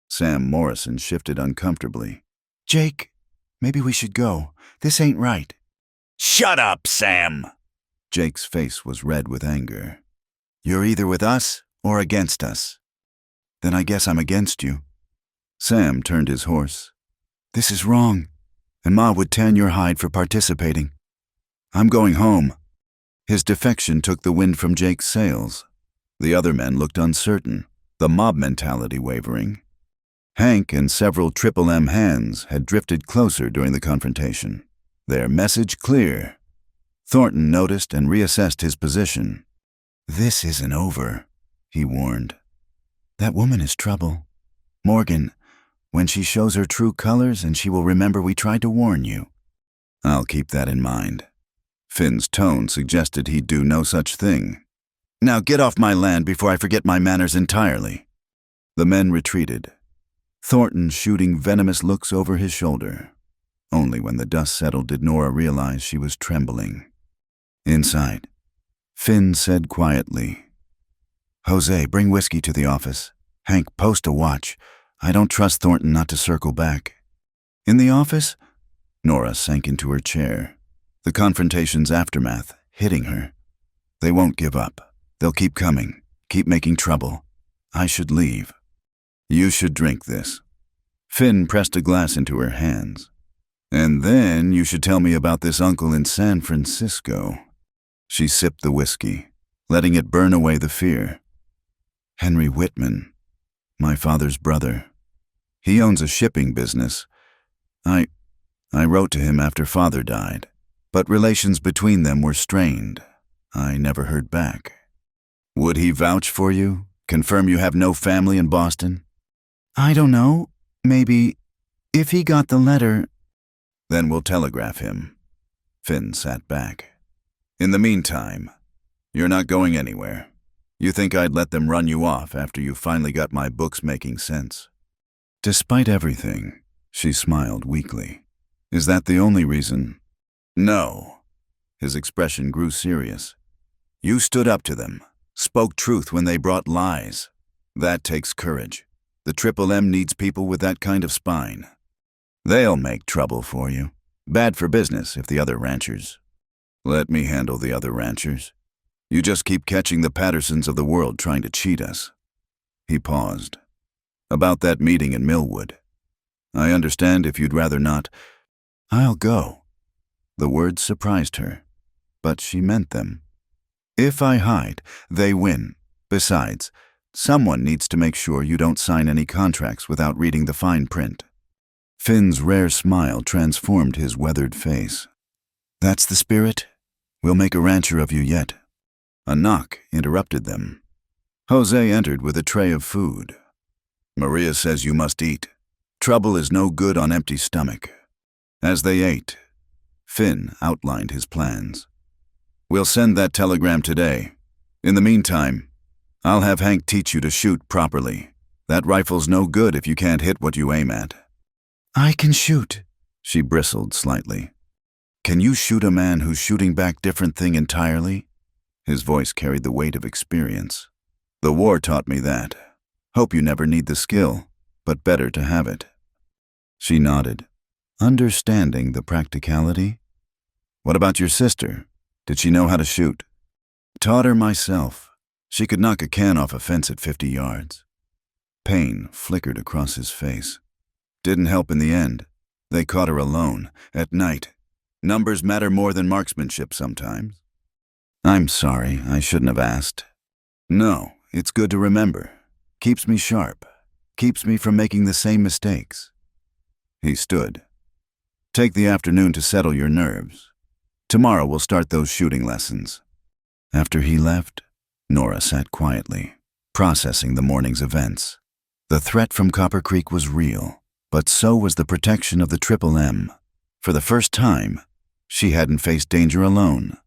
Sam Morrison shifted uncomfortably. "Jake, maybe we should go. This ain't right." "Shut up, Sam!" Jake's face was red with anger. "You're either with us or against us." "Then I guess I'm against you." Sam turned his horse. "This is wrong, and Ma would tan your hide for participating. I'm going home." His defection took the wind from Jake's sails. The other men looked uncertain, the mob mentality wavering. Hank and several Triple M hands had drifted closer during the confrontation, their message clear. Thornton noticed and reassessed his position. "This isn't over," he warned. "That woman is trouble. Morgan, when she shows her true colors, and she will remember we tried to warn you." "I'll keep that in mind." Finn's tone suggested he'd do no such thing. "Now get off my land before I forget my manners entirely." The men retreated, Thornton shooting venomous looks over his shoulder. Only when the dust settled did Nora realize she was trembling. "Inside," Finn said quietly. "Jose, bring whiskey to the office. Hank, post a watch. I don't trust Thornton not to circle back." "In the office?" Nora sank into her chair, the confrontation's aftermath hitting her. "They won't give up. They'll keep coming, keep making trouble. I should leave." "You should drink this." Finn pressed a glass into her hands. "And then you should tell me about this uncle in San Francisco." She sipped the whiskey, letting it burn away the fear. "Henry Whitman, my father's brother. He owns a shipping business. I wrote to him after father died, but relations between them were strained. I never heard back." "Would he vouch for you? Confirm you have no family in Boston?" "I don't know. Maybe. If he got the letter." "Then we'll telegraph him." Finn sat back. "In the meantime, you're not going anywhere. You think I'd let them run you off after you finally got my books making sense?" "Despite everything," she smiled weakly. "Is that the only reason?" "No." His expression grew serious. "You stood up to them, spoke truth when they brought lies. That takes courage. The Triple M needs people with that kind of spine. They'll make trouble for you. Bad for business if the other ranchers." "Let me handle the other ranchers. You just keep catching the Pattersons of the world trying to cheat us." He paused. "About that meeting in Millwood. I understand if you'd rather not." "I'll go." The words surprised her, but she meant them. "If I hide, they win. Besides, someone needs to make sure you don't sign any contracts without reading the fine print." Finn's rare smile transformed his weathered face. "That's the spirit? We'll make a rancher of you yet." A knock interrupted them. Jose entered with a tray of food. "Maria says you must eat. Trouble is no good on empty stomach." As they ate, Finn outlined his plans. "We'll send that telegram today. In the meantime, I'll have Hank teach you to shoot properly. That rifle's no good if you can't hit what you aim at." "I can shoot," she bristled slightly. "Can you shoot a man who's shooting back different thing entirely?" His voice carried the weight of experience. "The war taught me that. Hope you never need the skill, but better to have it." She nodded, understanding the practicality. "What about your sister? Did she know how to shoot?" "Taught her myself. She could knock a can off a fence at 50 yards. Pain flickered across his face. "Didn't help in the end. They caught her alone, at night. Numbers matter more than marksmanship sometimes." "I'm sorry, I shouldn't have asked." "No, it's good to remember. Keeps me sharp. Keeps me from making the same mistakes." He stood. "Take the afternoon to settle your nerves. Tomorrow we'll start those shooting lessons." After he left, Nora sat quietly, processing the morning's events. The threat from Copper Creek was real, but so was the protection of the Triple M. For the first time, she hadn't faced danger alone.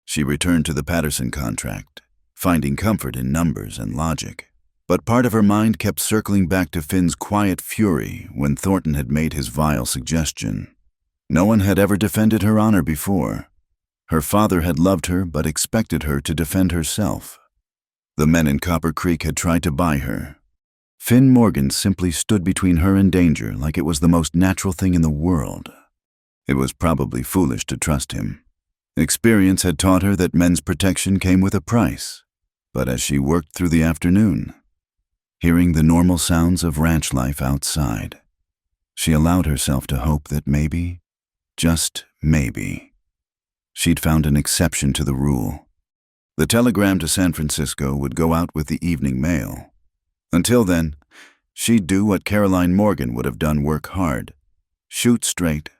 She returned to the Patterson contract, finding comfort in numbers and logic. But part of her mind kept circling back to Finn's quiet fury when Thornton had made his vile suggestion. No one had ever defended her honor before. Her father had loved her but expected her to defend herself. The men in Copper Creek had tried to buy her. Finn Morgan simply stood between her and danger like it was the most natural thing in the world. It was probably foolish to trust him. Experience had taught her that men's protection came with a price. But as she worked through the afternoon, hearing the normal sounds of ranch life outside, she allowed herself to hope that maybe, just maybe, she'd found an exception to the rule. The telegram to San Francisco would go out with the evening mail. Until then, she'd do what Caroline Morgan would have done: work hard, shoot straight,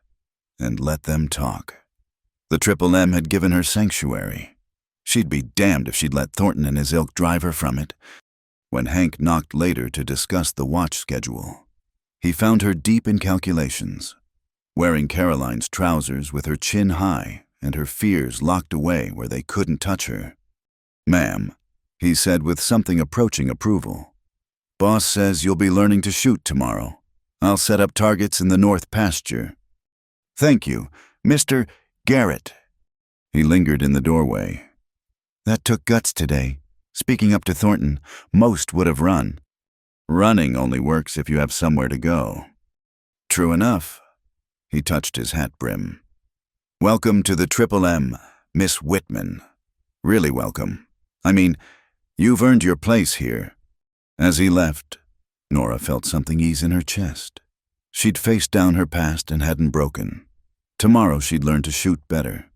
and let them talk. The Triple M had given her sanctuary. She'd be damned if she'd let Thornton and his ilk drive her from it. When Hank knocked later to discuss the watch schedule, he found her deep in calculations, wearing Caroline's trousers with her chin high and her fears locked away where they couldn't touch her. "Ma'am," he said with something approaching approval, "Boss says you'll be learning to shoot tomorrow. I'll set up targets in the north pasture." "Thank you, Mr. Garrett." He lingered in the doorway. "That took guts today. Speaking up to Thornton, most would have run." "Running only works if you have somewhere to go." "True enough." He touched his hat brim. "Welcome to the Triple M, Miss Whitman. Really welcome. I mean, you've earned your place here." As he left, Nora felt something ease in her chest. She'd faced down her past and hadn't broken. Tomorrow she'd learn to shoot better.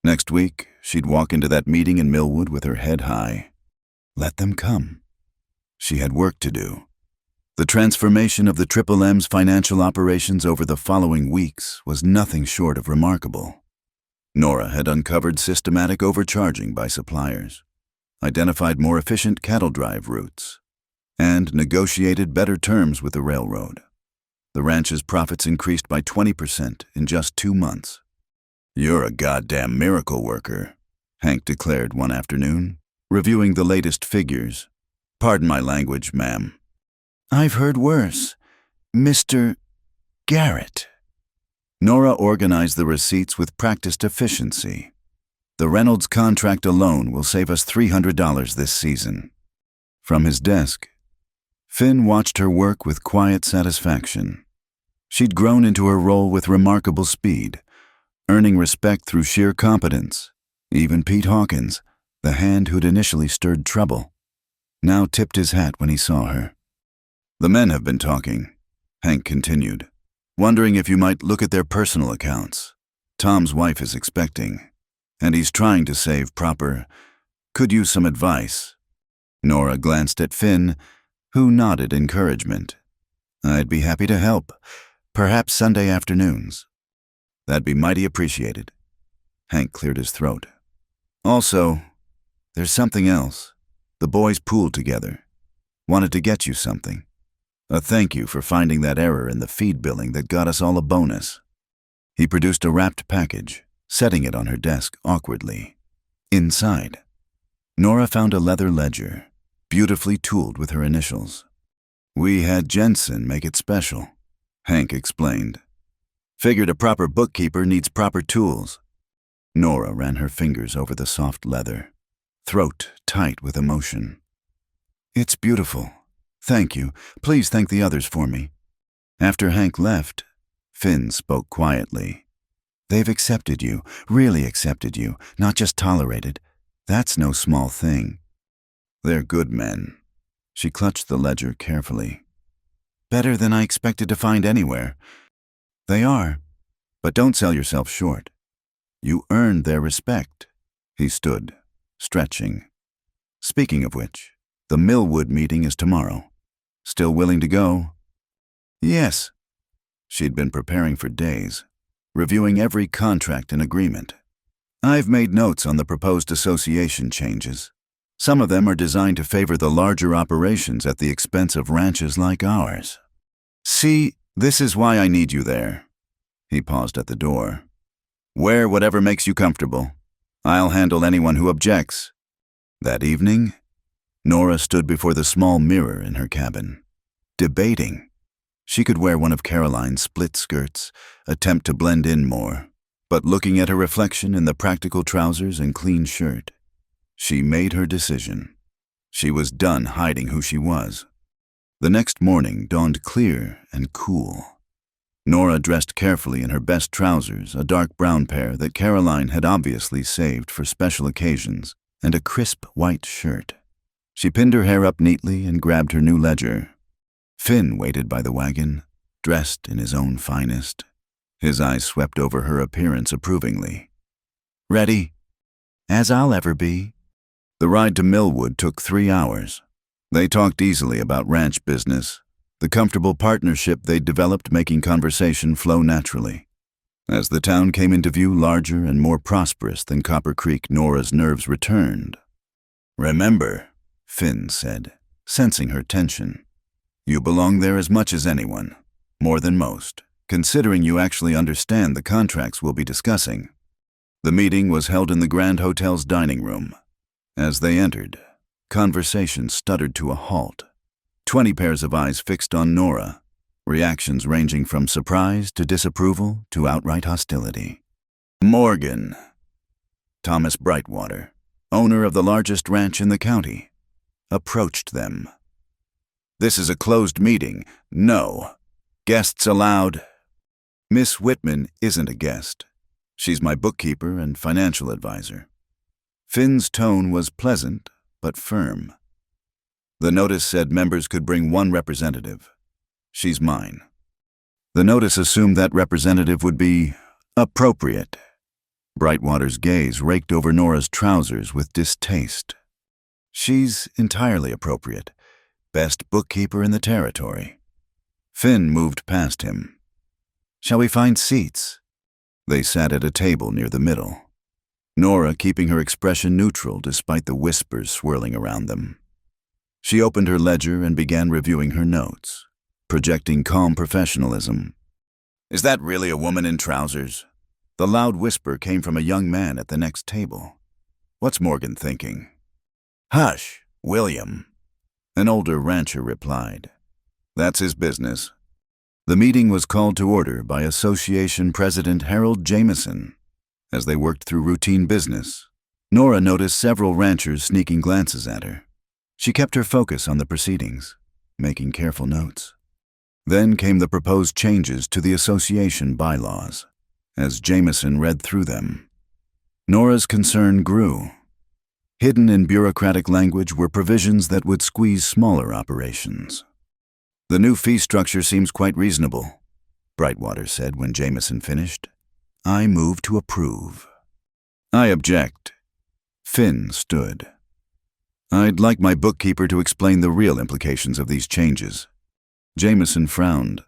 Next week, she'd walk into that meeting in Millwood with her head high. Let them come. She had work to do. The transformation of the Triple M's financial operations over the following weeks was nothing short of remarkable. Nora had uncovered systematic overcharging by suppliers, identified more efficient cattle drive routes, and negotiated better terms with the railroad. The ranch's profits increased by 20% in just 2 months. "You're a goddamn miracle worker," Hank declared one afternoon, reviewing the latest figures. "Pardon my language, ma'am." "I've heard worse. Mr. Garrett." Nora organized the receipts with practiced efficiency. "The Reynolds contract alone will save us $300 this season." From his desk, Finn watched her work with quiet satisfaction. She'd grown into her role with remarkable speed, earning respect through sheer competence. Even Pete Hawkins, the hand who'd initially stirred trouble, now tipped his hat when he saw her. "The men have been talking," Hank continued, "wondering if you might look at their personal accounts. Tom's wife is expecting, and he's trying to save proper. Could use some advice." Nora glanced at Finn, who nodded encouragement. "I'd be happy to help. Perhaps Sunday afternoons." "That'd be mighty appreciated." Hank cleared his throat. "Also, there's something else. The boys pooled together. Wanted to get you something. A thank you for finding that error in the feed billing that got us all a bonus." He produced a wrapped package, setting it on her desk awkwardly. Inside, Nora found a leather ledger. beautifully tooled with her initials. "We had Jensen make it special," Hank explained. "Figured a proper bookkeeper needs proper tools." Nora ran her fingers over the soft leather, throat tight with emotion. "It's beautiful. Thank you. Please thank the others for me." After Hank left, Finn spoke quietly. "They've accepted you, really accepted you, not just tolerated. That's no small thing." "They're good men." She clutched the ledger carefully. "Better than I expected to find anywhere." "They are, but don't sell yourself short. You earned their respect." He stood, stretching. "Speaking of which, the Millwood meeting is tomorrow. Still willing to go?" "Yes." She'd been preparing for days, reviewing every contract and agreement. "I've made notes on the proposed association changes. Some of them are designed to favor the larger operations at the expense of ranches like ours. See, this is why I need you there." He paused at the door. "Wear whatever makes you comfortable. I'll handle anyone who objects." That evening, Nora stood before the small mirror in her cabin, debating. She could wear one of Caroline's split skirts, attempt to blend in more, but looking at her reflection in the practical trousers and clean shirt, she made her decision. She was done hiding who she was. The next morning dawned clear and cool. Nora dressed carefully in her best trousers, a dark brown pair that Caroline had obviously saved for special occasions, and a crisp white shirt. She pinned her hair up neatly and grabbed her new ledger. Finn waited by the wagon, dressed in his own finest. His eyes swept over her appearance approvingly. "Ready?" "As I'll ever be." The ride to Millwood took 3 hours. They talked easily about ranch business, the comfortable partnership they'd developed making conversation flow naturally. As the town came into view larger and more prosperous than Copper Creek, Nora's nerves returned. "Remember," Finn said, sensing her tension, "you belong there as much as anyone, more than most, considering you actually understand the contracts we'll be discussing." The meeting was held in the Grand Hotel's dining room. As they entered, conversation stuttered to a halt. 20 pairs of eyes fixed on Nora, reactions ranging from surprise to disapproval to outright hostility. Morgan, Thomas Brightwater, owner of the largest ranch in the county, approached them. "This is a closed meeting. No. Guests allowed." "Miss Whitman isn't a guest. She's my bookkeeper and financial advisor." Finn's tone was pleasant but firm. "The notice said members could bring one representative. She's mine." The notice assumed that representative would be appropriate. Brightwater's gaze raked over Nora's trousers with distaste. "She's entirely appropriate. Best bookkeeper in the territory." Finn moved past him. "Shall we find seats?" They sat at a table near the middle, Nora keeping her expression neutral despite the whispers swirling around them. She opened her ledger and began reviewing her notes, projecting calm professionalism. "Is that really a woman in trousers?" The loud whisper came from a young man at the next table. "What's Morgan thinking?" "Hush, William," an older rancher replied. "That's his business." The meeting was called to order by Association President Harold Jameson. As they worked through routine business, Nora noticed several ranchers sneaking glances at her. She kept her focus on the proceedings, making careful notes. Then came the proposed changes to the association bylaws. As Jameson read through them, Nora's concern grew. Hidden in bureaucratic language were provisions that would squeeze smaller operations. "The new fee structure seems quite reasonable," Brightwater said when Jameson finished. "I move to approve." "I object." Finn stood. "I'd like my bookkeeper to explain the real implications of these changes." Jameson frowned.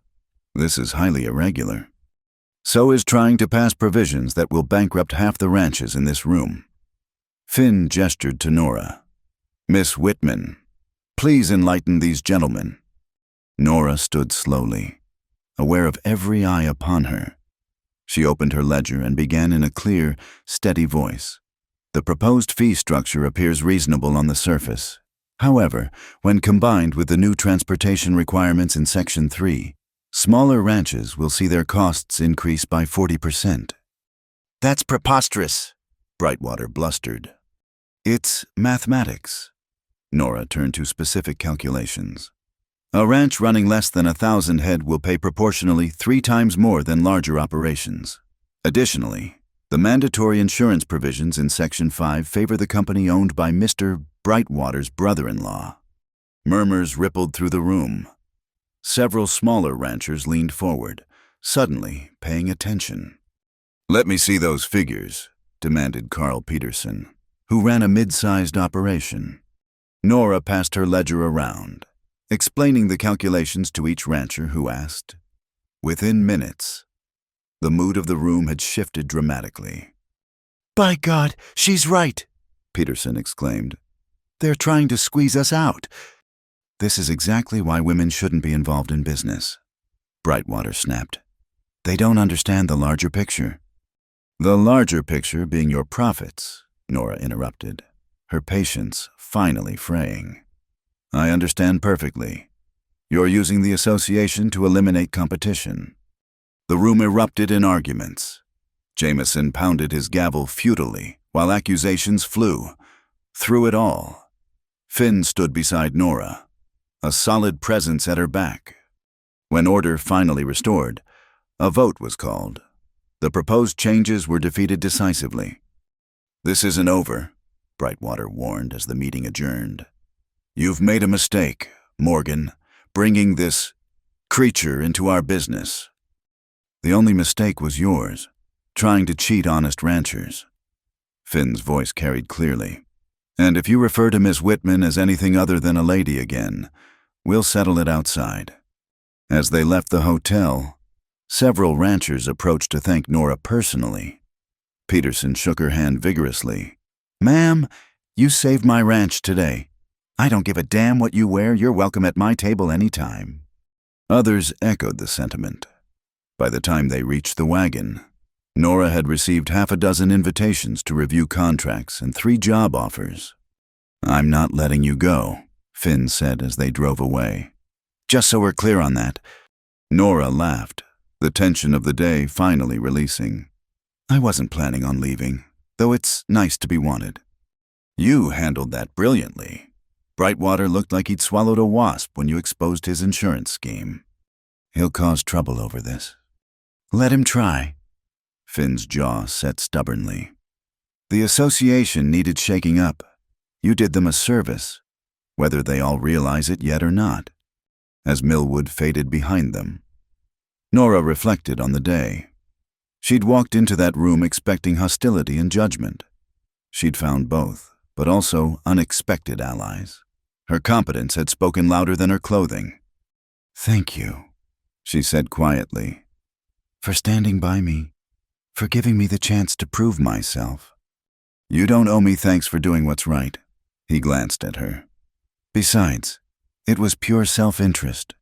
"This is highly irregular. So is trying to pass provisions that will bankrupt half the ranches in this room." Finn gestured to Nora. "Miss Whitman, please enlighten these gentlemen." Nora stood slowly, aware of every eye upon her. She opened her ledger and began in a clear, steady voice. "The proposed fee structure appears reasonable on the surface. However, when combined with the new transportation requirements in Section 3, smaller ranches will see their costs increase by 40%. That's preposterous, Brightwater blustered. It's mathematics. Nora turned to specific calculations. A ranch running less than 1,000 head will pay proportionally 3 times more than larger operations. Additionally, the mandatory insurance provisions in Section 5 favor the company owned by Mr. Brightwater's brother-in-law. Murmurs rippled through the room. Several smaller ranchers leaned forward, suddenly paying attention. "Let me see those figures," demanded Carl Peterson, who ran a mid-sized operation. Nora passed her ledger around, explaining the calculations to each rancher who asked. Within minutes, the mood of the room had shifted dramatically. "By God, she's right," Peterson exclaimed. "They're trying to squeeze us out." "This is exactly why women shouldn't be involved in business," Brightwater snapped. "They don't understand the larger picture." "The larger picture being your profits," Nora interrupted, her patience finally fraying. "I understand perfectly. You're using the association to eliminate competition." The room erupted in arguments. Jameson pounded his gavel futilely, while accusations flew. Through it all, Finn stood beside Nora, a solid presence at her back. When order finally restored, a vote was called. The proposed changes were defeated decisively. "This isn't over," Brightwater warned as the meeting adjourned. "You've made a mistake, Morgan, bringing this creature into our business. The only mistake was yours, trying to cheat honest ranchers." Finn's voice carried clearly. "And if you refer to Miss Whitman as anything other than a lady again, we'll settle it outside." As they left the hotel, several ranchers approached to thank Nora personally. Peterson shook her hand vigorously. "Ma'am, you saved my ranch today. I don't give a damn what you wear. You're welcome at my table any time." Others echoed the sentiment. By the time they reached the wagon, Nora had received 6 invitations to review contracts and 3 job offers. "I'm not letting you go," Finn said as they drove away. "Just so we're clear on that." Nora laughed, the tension of the day finally releasing. "I wasn't planning on leaving, though it's nice to be wanted." "You handled that brilliantly." Brightwater looked like he'd swallowed a wasp when you exposed his insurance scheme. "He'll cause trouble over this." "Let him try." Finn's jaw set stubbornly. "The association needed shaking up. You did them a service, whether they all realize it yet or not." As Millwood faded behind them, Nora reflected on the day. She'd walked into that room expecting hostility and judgment. She'd found both, but also unexpected allies. Her competence had spoken louder than her clothing. "Thank you," she said quietly, "for standing by me, for giving me the chance to prove myself." "You don't owe me thanks for doing what's right," he glanced at her. "Besides, it was pure self-interest.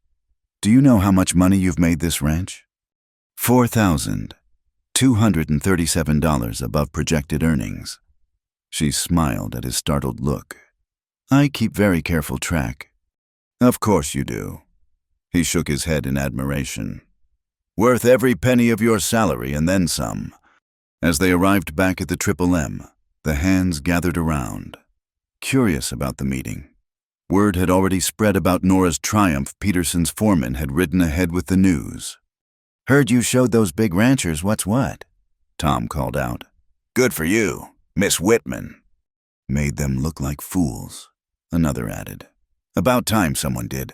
Do you know how much money you've made this ranch? $4,237 above projected earnings." She smiled at his startled look. "I keep very careful track." "Of course you do." He shook his head in admiration. "Worth every penny of your salary and then some." As they arrived back at the Triple M, the hands gathered around, curious about the meeting. Word had already spread about Nora's triumph. Peterson's foreman had ridden ahead with the news. "Heard you showed those big ranchers what's what," Tom called out. "Good for you, Miss Whitman." "Made them look like fools," another added. "About time someone did."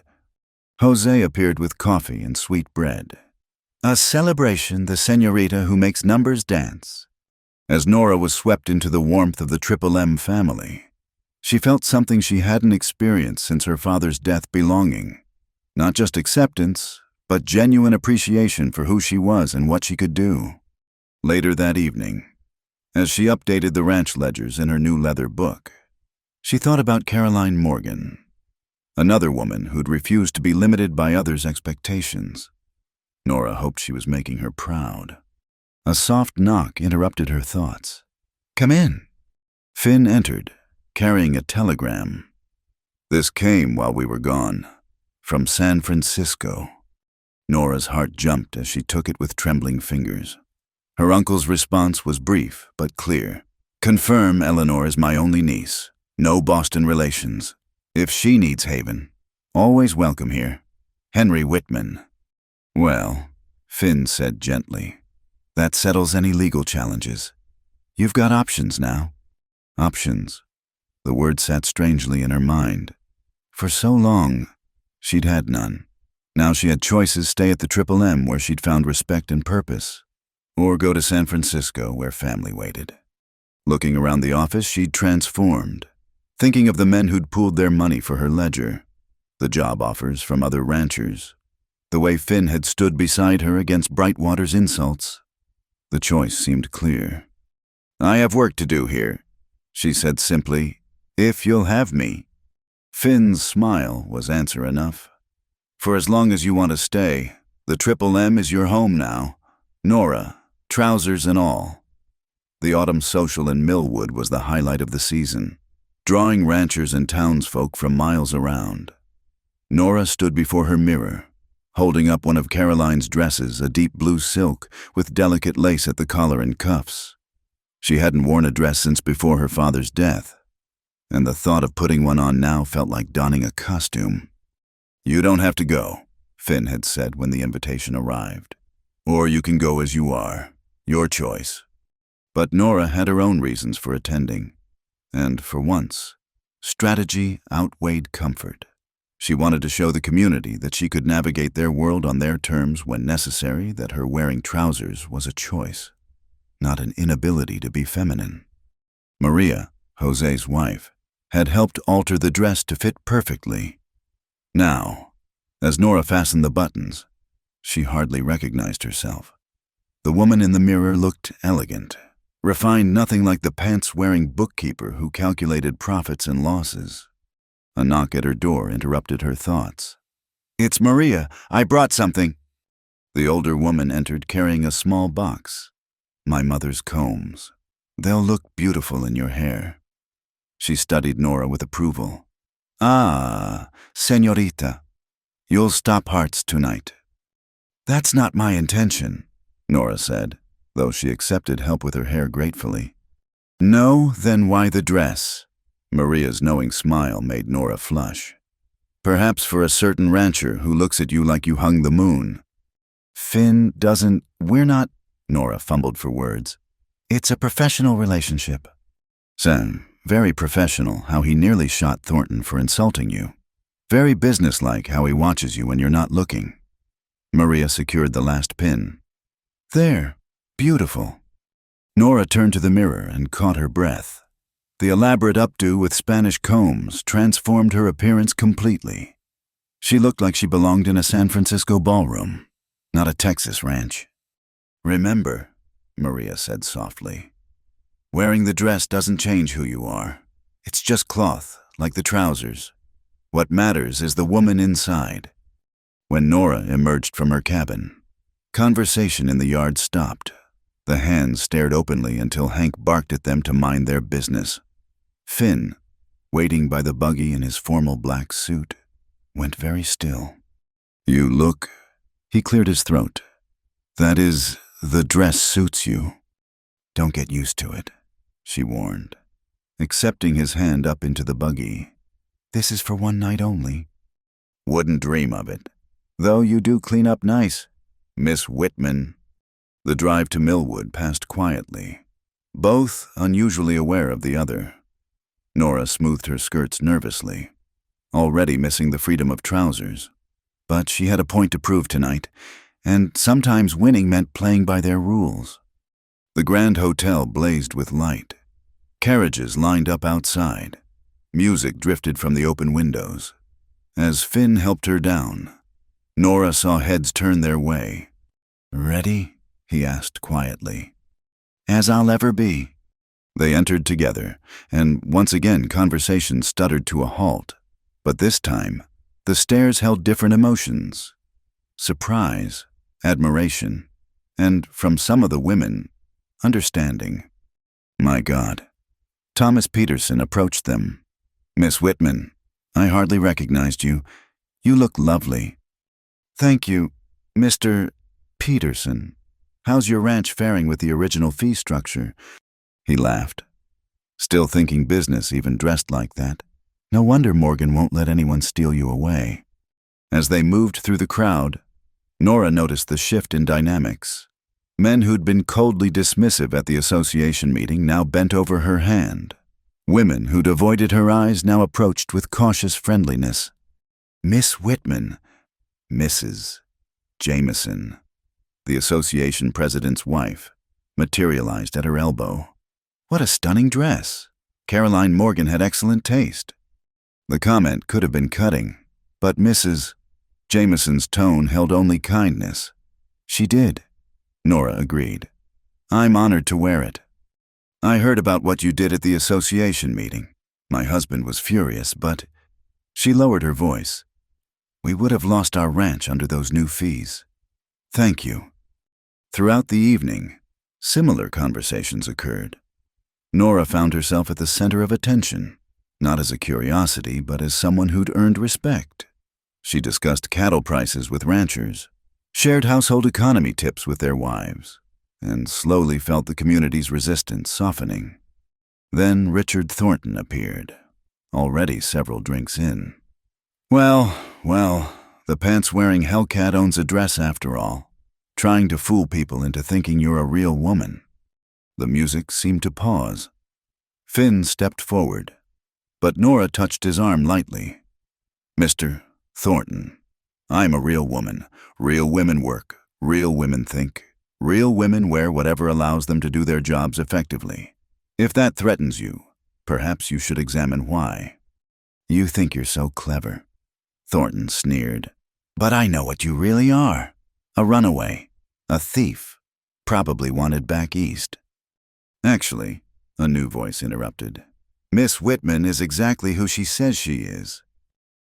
Jose appeared with coffee and sweet bread. "A celebration, the señorita who makes numbers dance." As Nora was swept into the warmth of the Triple M family, she felt something she hadn't experienced since her father's death: belonging. Not just acceptance, but genuine appreciation for who she was and what she could do. Later that evening, as she updated the ranch ledgers in her new leather book, she thought about Caroline Morgan, another woman who'd refused to be limited by others' expectations. Nora hoped she was making her proud. A soft knock interrupted her thoughts. "Come in." Finn entered, carrying a telegram. This came while we were gone, from San Francisco. Nora's heart jumped as she took it with trembling fingers. Her uncle's response was brief but clear. Confirm Eleanor is my only niece. No Boston relations. If she needs haven, always welcome here. Henry Whitman. Well, Finn said gently, that settles any legal challenges. You've got options now. Options. The word sat strangely in her mind. For so long, she'd had none. Now she had choices: stay at the Triple M where she'd found respect and purpose, or go to San Francisco where family waited. Looking around the office, she'd transformed, thinking of the men who'd pooled their money for her ledger, the job offers from other ranchers, the way Finn had stood beside her against Brightwater's insults. The choice seemed clear. I have work to do here, she said simply, if you'll have me. Finn's smile was answer enough. For as long as you want to stay, the Triple M is your home now. Nora, trousers and all. The autumn social in Millwood was the highlight of the season, drawing ranchers and townsfolk from miles around. Nora stood before her mirror, holding up one of Caroline's dresses, a deep blue silk with delicate lace at the collar and cuffs. She hadn't worn a dress since before her father's death, and the thought of putting one on now felt like donning a costume. You don't have to go, Finn had said when the invitation arrived. Or you can go as you are, your choice. But Nora had her own reasons for attending, and for once, strategy outweighed comfort. She wanted to show the community that she could navigate their world on their terms when necessary, that her wearing trousers was a choice, not an inability to be feminine. Maria, Jose's wife, had helped alter the dress to fit perfectly. Now, as Nora fastened the buttons, she hardly recognized herself. The woman in the mirror looked elegant, refined, nothing like the pants-wearing bookkeeper who calculated profits and losses. A knock at her door interrupted her thoughts. It's Maria. I brought something. The older woman entered carrying a small box. My mother's combs. They'll look beautiful in your hair. She studied Nora with approval. Ah, señorita. You'll stop hearts tonight. That's not my intention, Nora said, though she accepted help with her hair gratefully. No, then why the dress? Maria's knowing smile made Nora flush. Perhaps for a certain rancher who looks at you like you hung the moon. Finn doesn't... We're not... Nora fumbled for words. It's a professional relationship. Sam, very professional how he nearly shot Thornton for insulting you. Very businesslike how he watches you when you're not looking. Maria secured the last pin. There, beautiful. Nora turned to the mirror and caught her breath. The elaborate updo with Spanish combs transformed her appearance completely. She looked like she belonged in a San Francisco ballroom, not a Texas ranch. Remember, Maria said softly, wearing the dress doesn't change who you are. It's just cloth, like the trousers. What matters is the woman inside. When Nora emerged from her cabin, conversation in the yard stopped. The hands stared openly until Hank barked at them to mind their business. Finn, waiting by the buggy in his formal black suit, went very still. You look... He cleared his throat. That is, the dress suits you. Don't get used to it, she warned, accepting his hand up into the buggy. This is for one night only. Wouldn't dream of it. Though you do clean up nice, Miss Whitman. The drive to Millwood passed quietly, both unusually aware of the other. Nora smoothed her skirts nervously, already missing the freedom of trousers. But she had a point to prove tonight, and sometimes winning meant playing by their rules. The Grand Hotel blazed with light. Carriages lined up outside. Music drifted from the open windows. As Finn helped her down, Nora saw heads turn their way. Ready? He asked quietly. As I'll ever be. They entered together, and once again conversation stuttered to a halt. But this time, the stairs held different emotions. Surprise, admiration, and, from some of the women, understanding. My God. Thomas Peterson approached them. Miss Whitman, I hardly recognized you. You look lovely. Thank you, Mr. Peterson. How's your ranch faring with the original fee structure? He laughed. Still thinking business, even dressed like that. No wonder Morgan won't let anyone steal you away. As they moved through the crowd, Nora noticed the shift in dynamics. Men who'd been coldly dismissive at the association meeting now bent over her hand. Women who'd avoided her eyes now approached with cautious friendliness. Miss Whitman, Mrs. Jameson, the association president's wife, materialized at her elbow. What a stunning dress! Caroline Morgan had excellent taste. The comment could have been cutting, but Mrs. Jameson's tone held only kindness. She did, Nora agreed. I'm honored to wear it. I heard about what you did at the association meeting. My husband was furious, but she lowered her voice. We would have lost our ranch under those new fees. Thank you. Throughout the evening, similar conversations occurred. Nora found herself at the center of attention, not as a curiosity, but as someone who'd earned respect. She discussed cattle prices with ranchers, shared household economy tips with their wives, and slowly felt the community's resistance softening. Then Richard Thornton appeared, already several drinks in. Well, the pants-wearing Hellcat owns a dress after all, trying to fool people into thinking you're a real woman. The music seemed to pause. Finn stepped forward, but Nora touched his arm lightly. Mr. Thornton, I'm a real woman. Real women work. Real women think. Real women wear whatever allows them to do their jobs effectively. If that threatens you, perhaps you should examine why. You think you're so clever, Thornton sneered. But I know what you really are. A runaway. A thief. Probably wanted back east. Actually, a new voice interrupted. Miss Whitman is exactly who she says she is.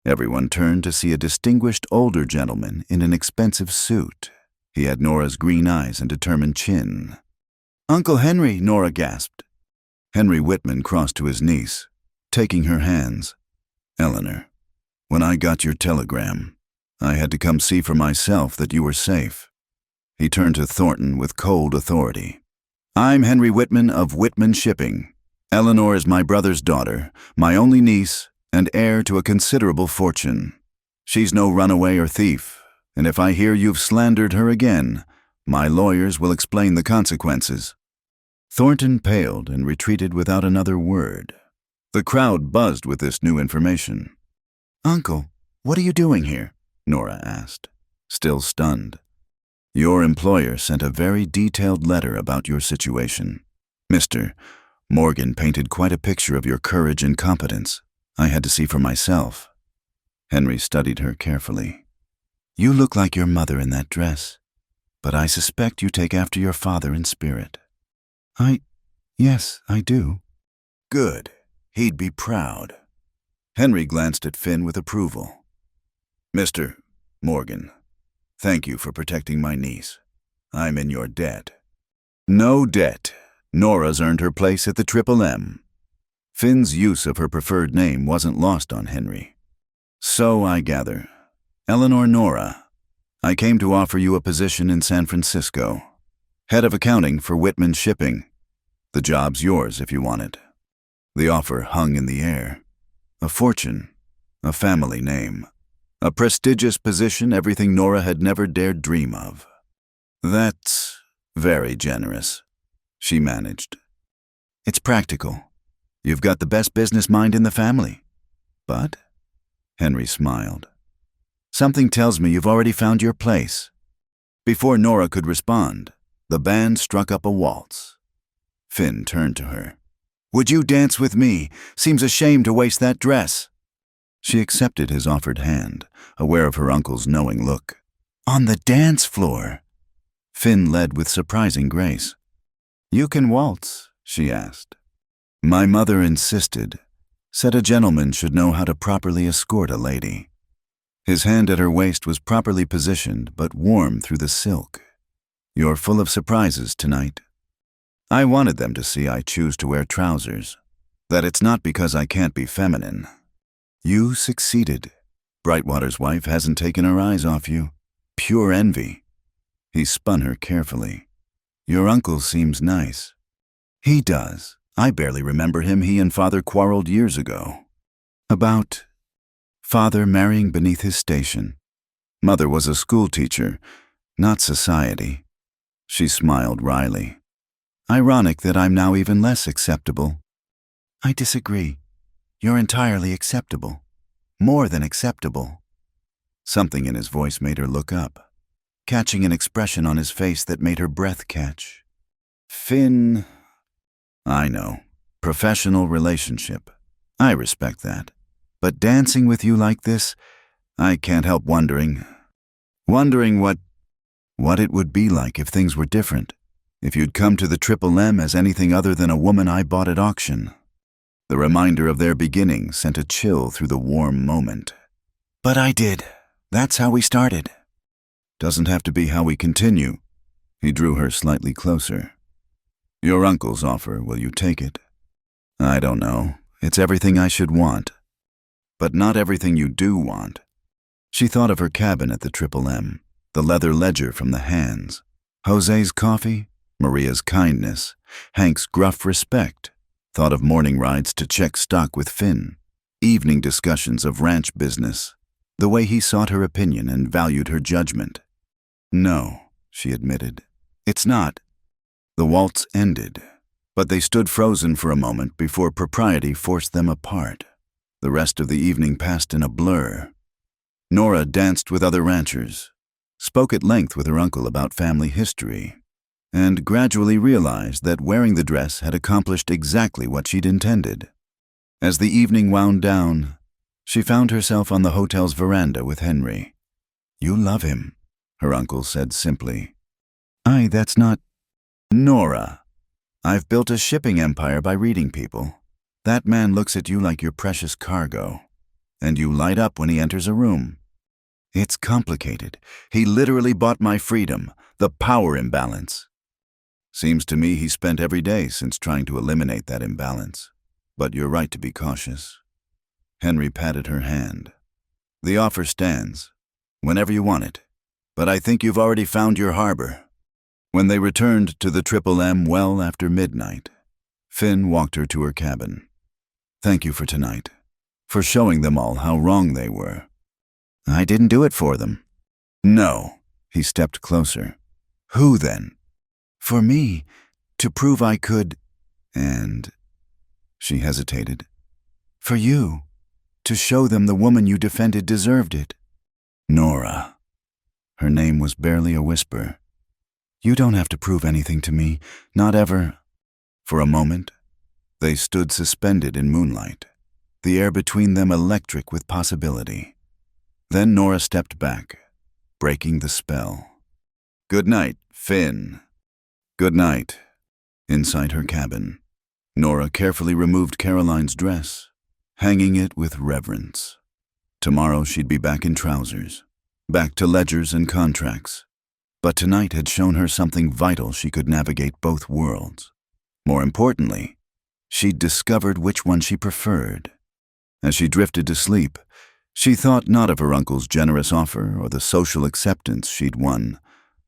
Everyone turned to see a distinguished older gentleman in an expensive suit. He had Nora's green eyes and determined chin. Uncle Henry, Nora gasped. Henry Whitman crossed to his niece, taking her hands. Eleanor, when I got your telegram, I had to come see for myself that you were safe. He turned to Thornton with cold authority. I'm Henry Whitman of Whitman Shipping. Eleanor is my brother's daughter, my only niece, and heir to a considerable fortune. She's no runaway or thief, and if I hear you've slandered her again, my lawyers will explain the consequences. Thornton paled and retreated without another word. The crowd buzzed with this new information. Uncle, what are you doing here? Nora asked, still stunned. Your employer sent a very detailed letter about your situation. Mr. Morgan painted quite a picture of your courage and competence. I had to see for myself. Henry studied her carefully. You look like your mother in that dress, but I suspect you take after your father in spirit. Yes, I do. Good. He'd be proud. Henry glanced at Finn with approval. Mr. Morgan, thank you for protecting my niece. I'm in your debt. No debt. Nora's earned her place at the Triple M. Finn's use of her preferred name wasn't lost on Henry. So I gather. Eleanor Nora, I came to offer you a position in San Francisco. Head of accounting for Whitman Shipping. The job's yours if you want it. The offer hung in the air. A fortune. A family name. A prestigious position, everything Nora had never dared dream of. That's very generous, she managed. It's practical. You've got the best business mind in the family. But, Henry smiled, something tells me you've already found your place. Before Nora could respond, the band struck up a waltz. Finn turned to her. Would you dance with me? Seems a shame to waste that dress. She accepted his offered hand, aware of her uncle's knowing look. On the dance floor. Finn led with surprising grace. You can waltz, she asked. My mother insisted, said a gentleman should know how to properly escort a lady. His hand at her waist was properly positioned, but warm through the silk. You're full of surprises tonight. I wanted them to see I choose to wear trousers, that it's not because I can't be feminine. You succeeded. Brightwater's wife hasn't taken her eyes off you. Pure envy. He spun her carefully. Your uncle seems nice. He does. I barely remember him. He and Father quarreled years ago. About Father marrying beneath his station. Mother was a school teacher, not society. She smiled wryly. Ironic that I'm now even less acceptable. I disagree. You're entirely acceptable. More than acceptable. Something in his voice made her look up, catching an expression on his face that made her breath catch. Finn. I know. Professional relationship. I respect that. But dancing with you like this, I can't help wondering what it would be like if things were different. If you'd come to the Triple M as anything other than a woman I bought at auction. The reminder of their beginning sent a chill through the warm moment. But I did. That's how we started. Doesn't have to be how we continue. He drew her slightly closer. Your uncle's offer, will you take it? I don't know. It's everything I should want. But not everything you do want. She thought of her cabin at the Triple M, the leather ledger from the hands, Jose's coffee, Maria's kindness, Hank's gruff respect, thought of morning rides to check stock with Finn, evening discussions of ranch business, the way he sought her opinion and valued her judgment. No, she admitted. It's not. The waltz ended, but they stood frozen for a moment before propriety forced them apart. The rest of the evening passed in a blur. Nora danced with other ranchers, spoke at length with her uncle about family history, and gradually realized that wearing the dress had accomplished exactly what she'd intended. As the evening wound down, she found herself on the hotel's veranda with Henry. You love him, her uncle said simply. That's not... Nora, I've built a shipping empire by reading people. That man looks at you like your precious cargo, and you light up when he enters a room. It's complicated. He literally bought my freedom, the power imbalance. Seems to me he spent every day since trying to eliminate that imbalance. But you're right to be cautious. Henry patted her hand. The offer stands, whenever you want it. But I think you've already found your harbor. When they returned to the Triple M well after midnight, Finn walked her to her cabin. Thank you for tonight, for showing them all how wrong they were. I didn't do it for them. No, he stepped closer. Who then? For me, to prove I could, and... She hesitated. For you, to show them the woman you defended deserved it. Nora. Her name was barely a whisper. You don't have to prove anything to me, not ever. For a moment, they stood suspended in moonlight, the air between them electric with possibility. Then Nora stepped back, breaking the spell. Good night, Finn. Good night. Inside her cabin, Nora carefully removed Caroline's dress, hanging it with reverence. Tomorrow she'd be back in trousers, back to ledgers and contracts. But tonight had shown her something vital she could navigate both worlds. More importantly, she'd discovered which one she preferred. As she drifted to sleep, she thought not of her uncle's generous offer or the social acceptance she'd won,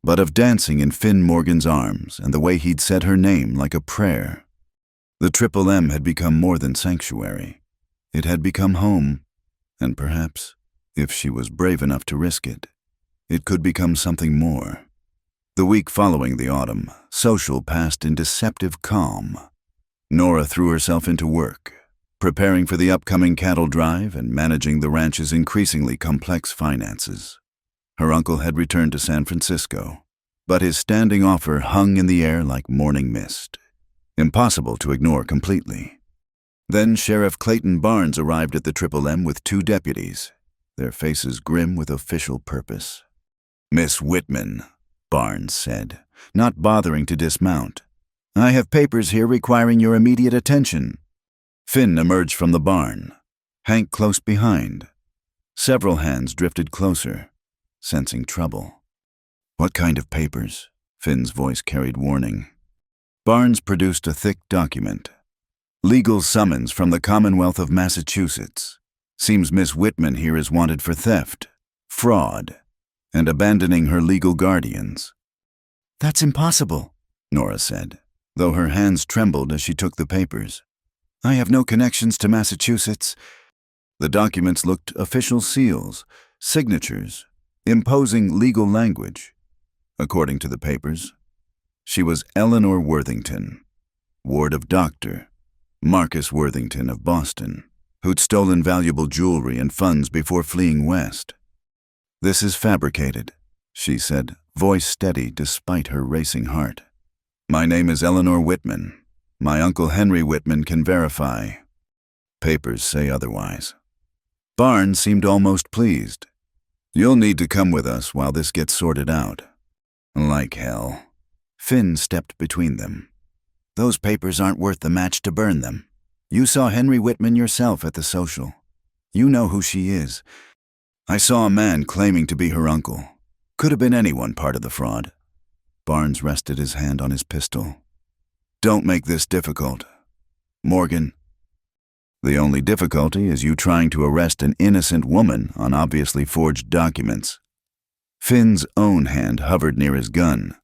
but of dancing in Finn Morgan's arms and the way he'd said her name like a prayer. The Triple M had become more than sanctuary. It had become home, and perhaps, if she was brave enough to risk it, it could become something more. The week following the autumn, social passed in deceptive calm. Nora threw herself into work, preparing for the upcoming cattle drive and managing the ranch's increasingly complex finances. Her uncle had returned to San Francisco, but his standing offer hung in the air like morning mist, impossible to ignore completely. Then Sheriff Clayton Barnes arrived at the Triple M with 2 deputies, their faces grim with official purpose. Miss Whitman, Barnes said, not bothering to dismount. I have papers here requiring your immediate attention. Finn emerged from the barn, Hank close behind. Several hands drifted closer, sensing trouble. What kind of papers? Finn's voice carried warning. Barnes produced a thick document. Legal summons from the Commonwealth of Massachusetts. Seems Miss Whitman here is wanted for theft, fraud, and abandoning her legal guardians." "That's impossible," Nora said, though her hands trembled as she took the papers. "I have no connections to Massachusetts." The documents looked official seals, signatures, imposing legal language. According to the papers, she was Eleanor Worthington, ward of Dr. Marcus Worthington of Boston, who'd stolen valuable jewelry and funds before fleeing west. "This is fabricated," she said, voice steady despite her racing heart. "My name is Eleanor Whitman. My uncle Henry Whitman can verify. Papers say otherwise." Barnes seemed almost pleased. "You'll need to come with us while this gets sorted out." "Like hell." Finn stepped between them. "Those papers aren't worth the match to burn them. You saw Henry Whitman yourself at the social. You know who she is." "I saw a man claiming to be her uncle. Could have been anyone part of the fraud." Barnes rested his hand on his pistol. "Don't make this difficult. Morgan, the only difficulty is you trying to arrest an innocent woman on obviously forged documents." Finn's own hand hovered near his gun.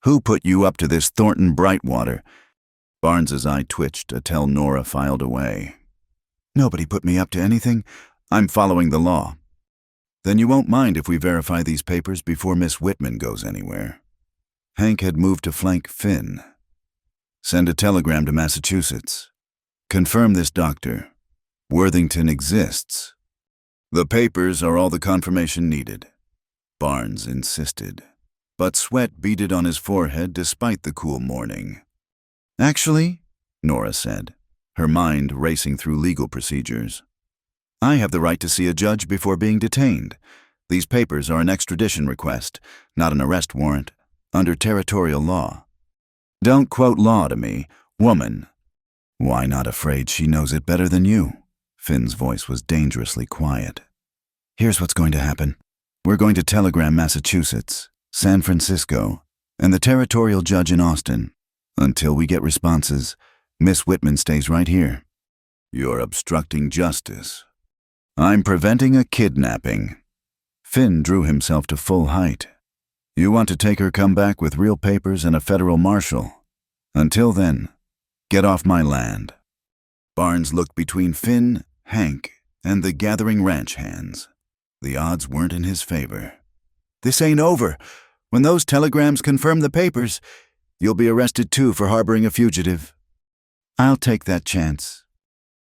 "Who put you up to this, Thornton Brightwater?" Barnes's eye twitched until Nora filed away. "Nobody put me up to anything. I'm following the law." "Then you won't mind if we verify these papers before Miss Whitman goes anywhere." Hank had moved to flank Finn. "Send a telegram to Massachusetts. Confirm this doctor. Worthington exists." "The papers are all the confirmation needed," Barnes insisted, but sweat beaded on his forehead despite the cool morning. "Actually," Nora said, her mind racing through legal procedures, "I have the right to see a judge before being detained. These papers are an extradition request, not an arrest warrant, under territorial law." "Don't quote law to me, woman." "Why not afraid she knows it better than you?" Finn's voice was dangerously quiet. "Here's what's going to happen. We're going to telegram Massachusetts, San Francisco, and the territorial judge in Austin. Until we get responses, Miss Whitman stays right here." "You're obstructing justice." "I'm preventing a kidnapping." Finn drew himself to full height. "You want to take her come back with real papers and a federal marshal. Until then, get off my land." Barnes looked between Finn, Hank, and the gathering ranch hands. The odds weren't in his favor. "This ain't over. When those telegrams confirm the papers, you'll be arrested too for harboring a fugitive." "I'll take that chance."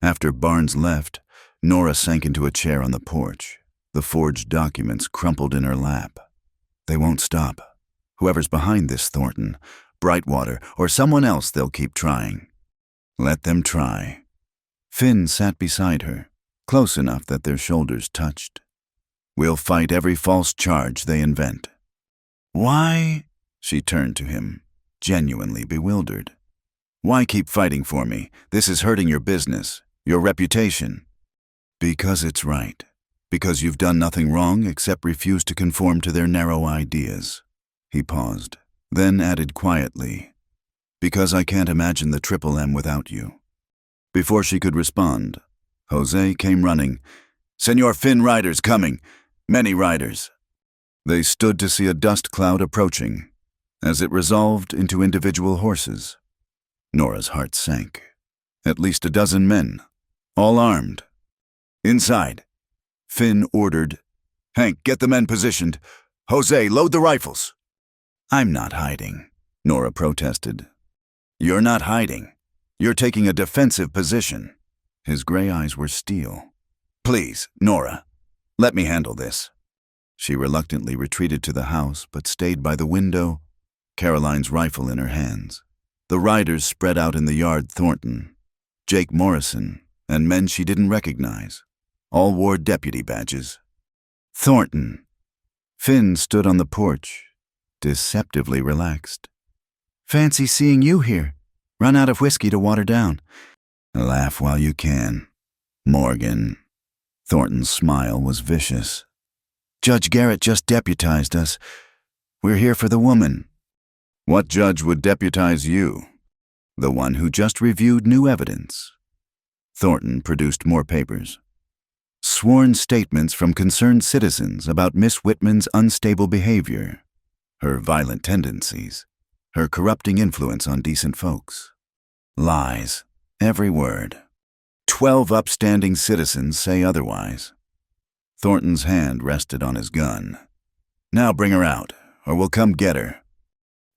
After Barnes left, Nora sank into a chair on the porch, the forged documents crumpled in her lap. They won't stop. Whoever's behind this Thornton, Brightwater, or someone else, they'll keep trying. Let them try. Finn sat beside her, close enough that their shoulders touched. "We'll fight every false charge they invent." "Why?" She turned to him, genuinely bewildered. "Why keep fighting for me? This is hurting your business, your reputation." "Because it's right. Because you've done nothing wrong except refuse to conform to their narrow ideas." He paused, then added quietly, "Because I can't imagine the Triple M without you." Before she could respond, Jose came running. "Senor Finn riders coming. Many riders." They stood to see a dust cloud approaching, as it resolved into individual horses. Nora's heart sank. At least a dozen men, all armed. "Inside," Finn ordered. "Hank, get the men positioned. Jose, load the rifles." "I'm not hiding," Nora protested. "You're not hiding. You're taking a defensive position." His gray eyes were steel. "Please, Nora, let me handle this." She reluctantly retreated to the house, but stayed by the window, Caroline's rifle in her hands. The riders spread out in the yard. Thornton, Jake Morrison, and men she didn't recognize. All wore deputy badges. "Thornton." Finn stood on the porch, deceptively relaxed. "Fancy seeing you here. Run out of whiskey to water down." "Laugh while you can. Morgan." Thornton's smile was vicious. "Judge Garrett just deputized us. We're here for the woman." "What judge would deputize you?" "The one who just reviewed new evidence." Thornton produced more papers. Sworn statements from concerned citizens about Miss Whitman's unstable behavior, her violent tendencies, her corrupting influence on decent folks. Lies, every word. 12 upstanding citizens say otherwise. Thornton's hand rested on his gun. Now bring her out, or we'll come get her.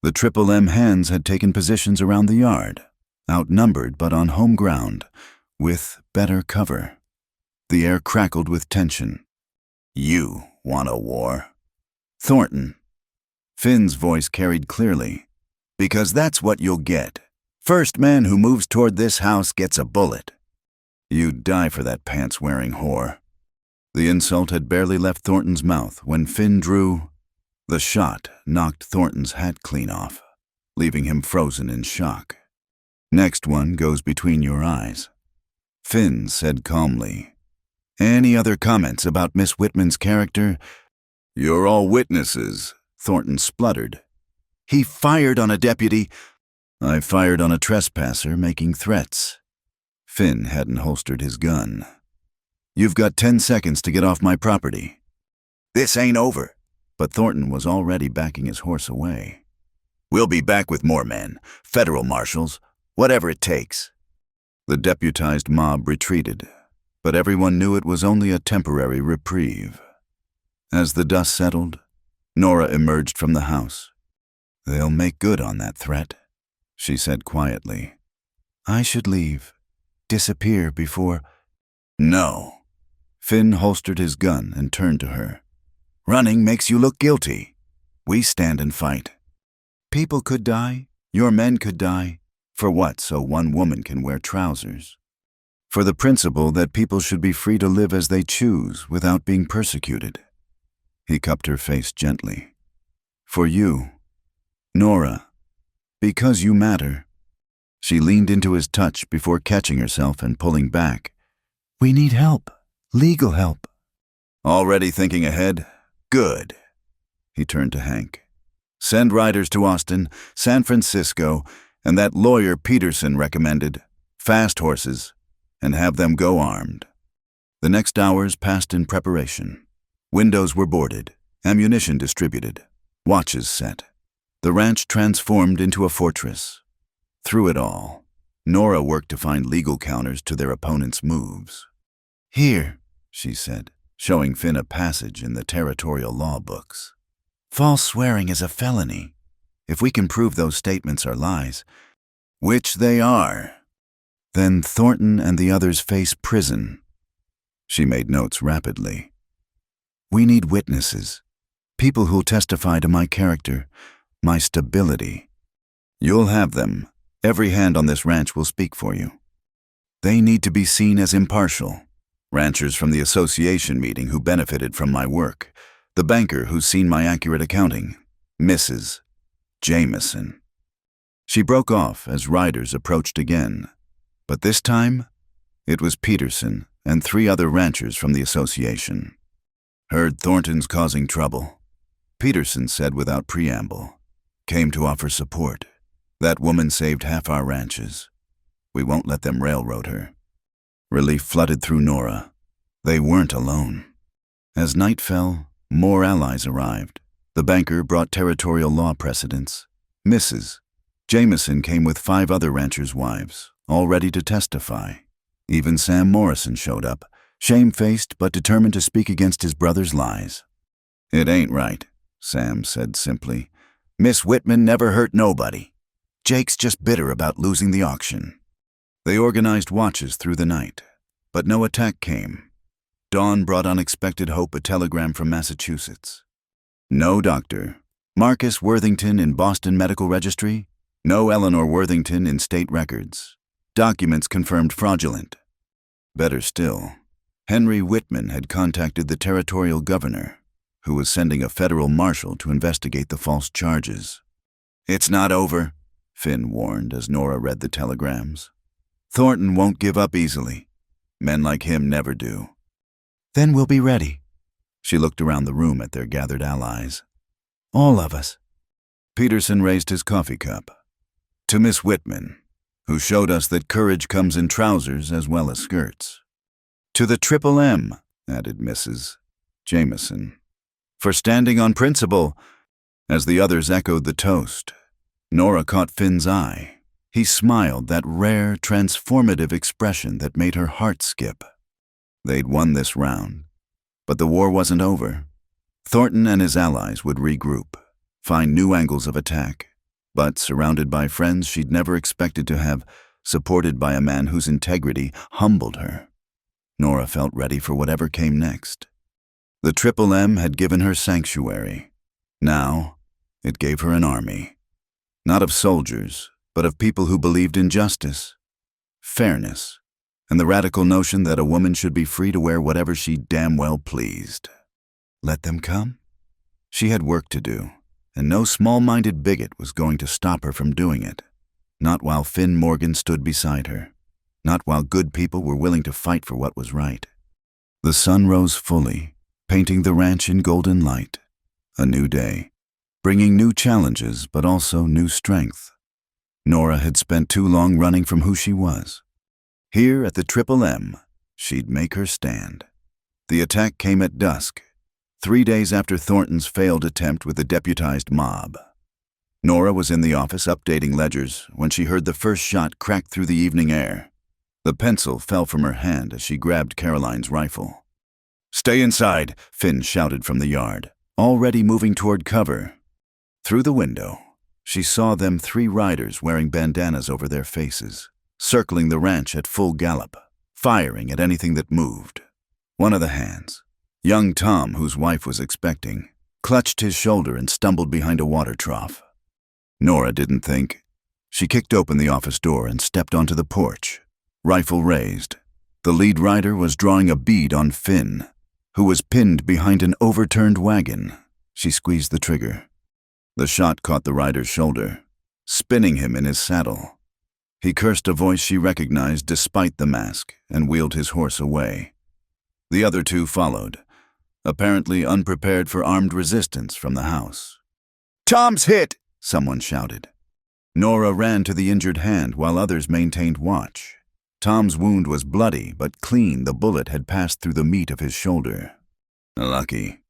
The Triple M hands had taken positions around the yard, outnumbered but on home ground, with better cover. The air crackled with tension. You want a war? Thornton. Finn's voice carried clearly. Because that's what you'll get. First man who moves toward this house gets a bullet. You'd die for that pants-wearing whore. The insult had barely left Thornton's mouth when Finn drew. The shot knocked Thornton's hat clean off, leaving him frozen in shock. Next one goes between your eyes. Finn said calmly, "Any other comments about Miss Whitman's character?" "You're all witnesses," Thornton spluttered. "He fired on a deputy." "I fired on a trespasser making threats." Finn hadn't holstered his gun. "You've got 10 seconds to get off my property." "This ain't over." But Thornton was already backing his horse away. "We'll be back with more men, federal marshals, whatever it takes." The deputized mob retreated, but everyone knew it was only a temporary reprieve. As the dust settled, Nora emerged from the house. "They'll make good on that threat," she said quietly. "I should leave. Disappear before—" "No." Finn holstered his gun and turned to her. "Running makes you look guilty. We stand and fight. People could die. Your men could die. For what, so one woman can wear trousers? For the principle that people should be free to live as they choose without being persecuted." He cupped her face gently. "For you, Nora, because you matter." She leaned into his touch before catching herself and pulling back. "We need help. Legal help." "Already thinking ahead? Good." He turned to Hank. "Send riders to Austin, San Francisco, and that lawyer Peterson recommended, fast horses, and have them go armed." The next hours passed in preparation. Windows were boarded, ammunition distributed, watches set. The ranch transformed into a fortress. Through it all, Nora worked to find legal counters to their opponents' moves. "Here," she said, showing Finn a passage in the territorial law books. "False swearing is a felony. If we can prove those statements are lies—" "Which they are." "Then Thornton and the others face prison." She made notes rapidly. "We need witnesses, people who'll testify to my character, my stability." "You'll have them. Every hand on this ranch will speak for you. They need to be seen as impartial. Ranchers from the association meeting who benefited from my work, the banker who's seen my accurate accounting, Mrs. Jameson." She broke off as riders approached again, but this time it was Peterson and 3 other ranchers from the association. "Heard Thornton's causing trouble," Peterson said without preamble. "Came to offer support. That woman saved half our ranches. We won't let them railroad her." Relief flooded through Nora. They weren't alone. As night fell, more allies arrived. The banker brought territorial law precedents. Mrs. Jameson came with 5 other ranchers' wives, all ready to testify. Even Sam Morrison showed up, shamefaced but determined to speak against his brother's lies. "It ain't right," Sam said simply. "Miss Whitman never hurt nobody. Jake's just bitter about losing the auction." They organized watches through the night, but no attack came. Dawn brought unexpected hope, a telegram from Massachusetts. "No doctor. Marcus Worthington in Boston Medical Registry. No Eleanor Worthington in state records. Documents confirmed fraudulent." Better still, Henry Whitman had contacted the territorial governor, who was sending a federal marshal to investigate the false charges. "It's not over," Finn warned as Nora read the telegrams. "Thornton won't give up easily. Men like him never do." "Then we'll be ready." She looked around the room at their gathered allies. "All of us." Peterson raised his coffee cup. "To Miss Whitman, who showed us that courage comes in trousers as well as skirts. To the Triple M, added Mrs. Jameson. For standing on principle. As the others echoed the toast, Nora caught Finn's eye. He smiled, that rare, transformative expression that made her heart skip. They'd won this round. But the war wasn't over. Thornton and his allies would regroup, find new angles of attack, but surrounded by friends she'd never expected to have, supported by a man whose integrity humbled her. Nora felt ready for whatever came next. The Triple M had given her sanctuary. Now, it gave her an army. Not of soldiers, but of people who believed in justice, fairness, and the radical notion that a woman should be free to wear whatever she damn well pleased. Let them come? She had work to do, and no small-minded bigot was going to stop her from doing it. Not while Finn Morgan stood beside her. Not while good people were willing to fight for what was right. The sun rose fully, painting the ranch in golden light. A new day, bringing new challenges but also new strength. Nora had spent too long running from who she was. Here at the Triple M, she'd make her stand. The attack came at dusk, 3 days after Thornton's failed attempt with the deputized mob. Nora was in the office updating ledgers when she heard the first shot crack through the evening air. The pencil fell from her hand as she grabbed Caroline's rifle. "Stay inside," Finn shouted from the yard, already moving toward cover. Through the window, she saw them 3 riders wearing bandanas over their faces, circling the ranch at full gallop, firing at anything that moved. One of the hands, young Tom, whose wife was expecting, clutched his shoulder and stumbled behind a water trough. Nora didn't think. She kicked open the office door and stepped onto the porch, rifle raised. The lead rider was drawing a bead on Finn, who was pinned behind an overturned wagon. She squeezed the trigger. The shot caught the rider's shoulder, spinning him in his saddle. He cursed a voice she recognized despite the mask and wheeled his horse away. The other 2 followed, apparently unprepared for armed resistance from the house. "Tom's hit!" someone shouted. Nora ran to the injured hand while others maintained watch. Tom's wound was bloody, but clean. The bullet had passed through the meat of his shoulder. "Lucky,"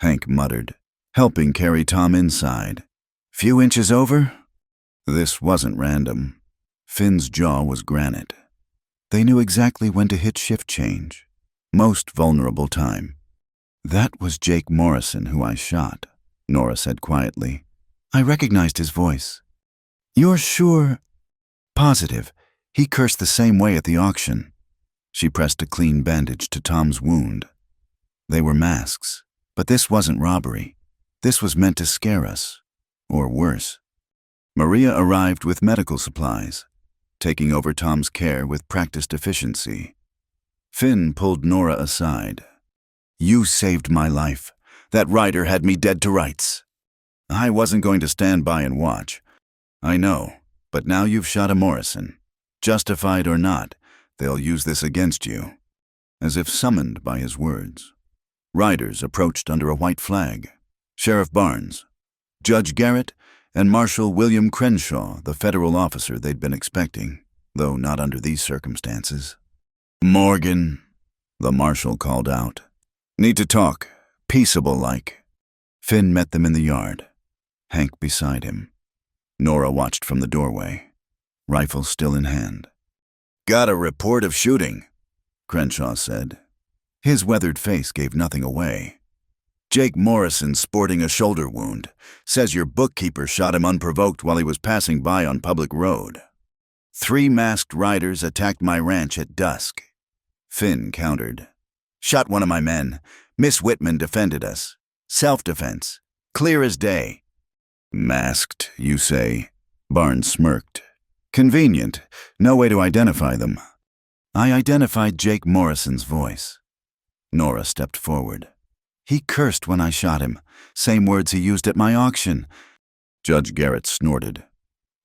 Hank muttered, helping carry Tom inside. "Few inches over?" This wasn't random. Finn's jaw was granite. They knew exactly when to hit shift change. Most vulnerable time. "That was Jake Morrison who I shot," Nora said quietly. "I recognized his voice." "You're sure?" "Positive. He cursed the same way at the auction." She pressed a clean bandage to Tom's wound. They were masks, but this wasn't robbery. This was meant to scare us. Or worse. Maria arrived with medical supplies, taking over Tom's care with practiced efficiency. Finn pulled Nora aside. "You saved my life. That rider had me dead to rights." "I wasn't going to stand by and watch." "I know, but now you've shot a Morrison. Justified or not, they'll use this against you." As if summoned by his words, riders approached under a white flag. Sheriff Barnes, Judge Garrett, and Marshal William Crenshaw, the federal officer they'd been expecting, though not under these circumstances. "Morgan," the marshal called out. "Need to talk, peaceable-like." Finn met them in the yard, Hank beside him. Nora watched from the doorway, rifle still in hand. "Got a report of shooting," Crenshaw said. His weathered face gave nothing away. "Jake Morrison sporting a shoulder wound. Says your bookkeeper shot him unprovoked while he was passing by on public road. 3 masked riders attacked my ranch at dusk." Finn countered. "Shot one of my men. Miss Whitman defended us. Self-defense. Clear as day." "Masked, you say?" Barnes smirked. "Convenient. No way to identify them." "I identified Jake Morrison's voice." Nora stepped forward. "He cursed when I shot him. Same words he used at my auction." Judge Garrett snorted.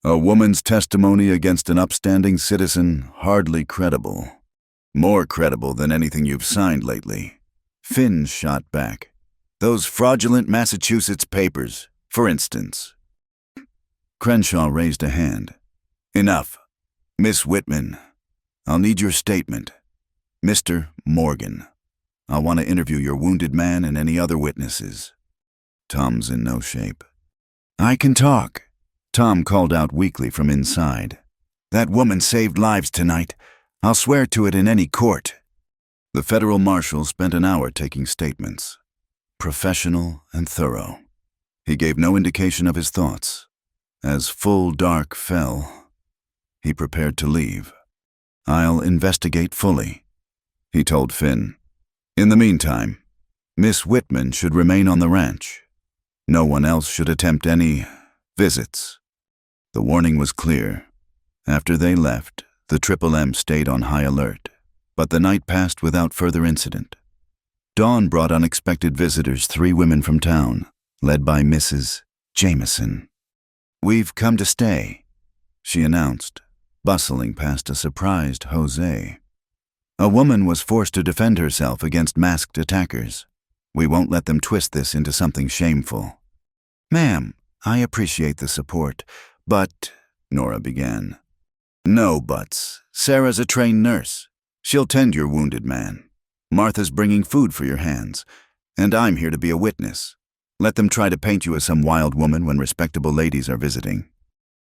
"A woman's testimony against an upstanding citizen, hardly credible. More credible than anything you've signed lately." Finn shot back. "Those fraudulent Massachusetts papers, for instance." Crenshaw raised a hand. "Enough. Miss Whitman, I'll need your statement. Mr. Morgan, I'll want to interview your wounded man and any other witnesses. Tom's in no shape. I can talk, Tom called out weakly from inside. That woman saved lives tonight. I'll swear to it in any court. The federal marshal spent an hour taking statements. Professional and thorough. He gave no indication of his thoughts. As full dark fell, he prepared to leave. I'll investigate fully, he told Finn. In the meantime, Miss Whitman should remain on the ranch. No one else should attempt any visits. The warning was clear. After they left, the Triple M stayed on high alert, but the night passed without further incident. Dawn brought unexpected visitors, 3 women from town, led by Mrs. Jameson. We've come to stay, she announced, bustling past a surprised Jose. A woman was forced to defend herself against masked attackers. We won't let them twist this into something shameful. Ma'am, I appreciate the support, but, Nora began. No buts. Sarah's a trained nurse. She'll tend your wounded man. Martha's bringing food for your hands, and I'm here to be a witness. Let them try to paint you as some wild woman when respectable ladies are visiting.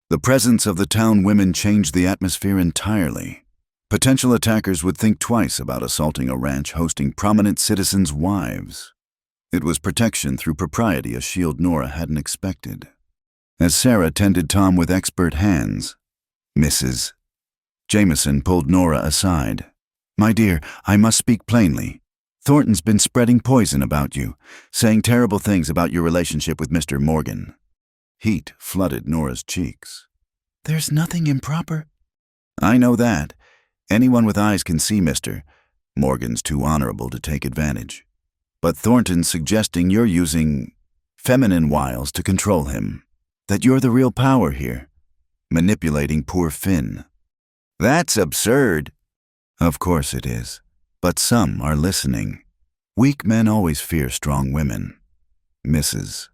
The presence of the town women changed the atmosphere entirely. Potential attackers would think twice about assaulting a ranch hosting prominent citizens' wives. It was protection through propriety, a shield Nora hadn't expected. As Sarah tended Tom with expert hands, Mrs. Jameson pulled Nora aside. My dear, I must speak plainly. Thornton's been spreading poison about you, saying terrible things about your relationship with Mr. Morgan. Heat flooded Nora's cheeks. There's nothing improper. I know that. Anyone with eyes can see Mr. Morgan's too honorable to take advantage. But Thornton's suggesting you're using feminine wiles to control him, that you're the real power here, manipulating poor Finn. That's absurd. Of course it is. But some are listening. Weak men always fear strong women. Mrs.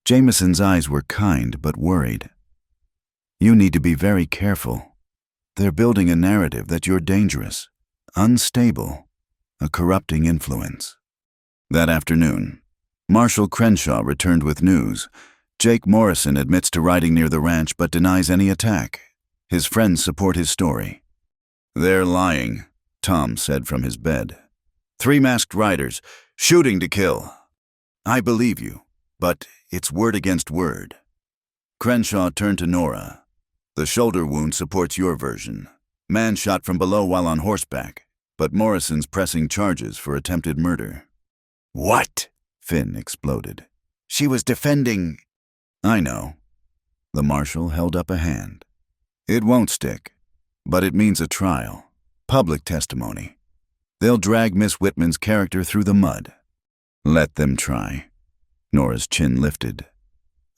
Jameson's eyes were kind but worried. You need to be very careful. They're building a narrative that you're dangerous, unstable, a corrupting influence. That afternoon, Marshal Crenshaw returned with news. Jake Morrison admits to riding near the ranch but denies any attack. His friends support his story. They're lying, Tom said from his bed. 3 masked riders, shooting to kill. I believe you, but it's word against word. Crenshaw turned to Nora. The shoulder wound supports your version. Man shot from below while on horseback, but Morrison's pressing charges for attempted murder. What? Finn exploded. She was defending... I know. The marshal held up a hand. It won't stick, but it means a trial. Public testimony. They'll drag Miss Whitman's character through the mud. Let them try. Nora's chin lifted.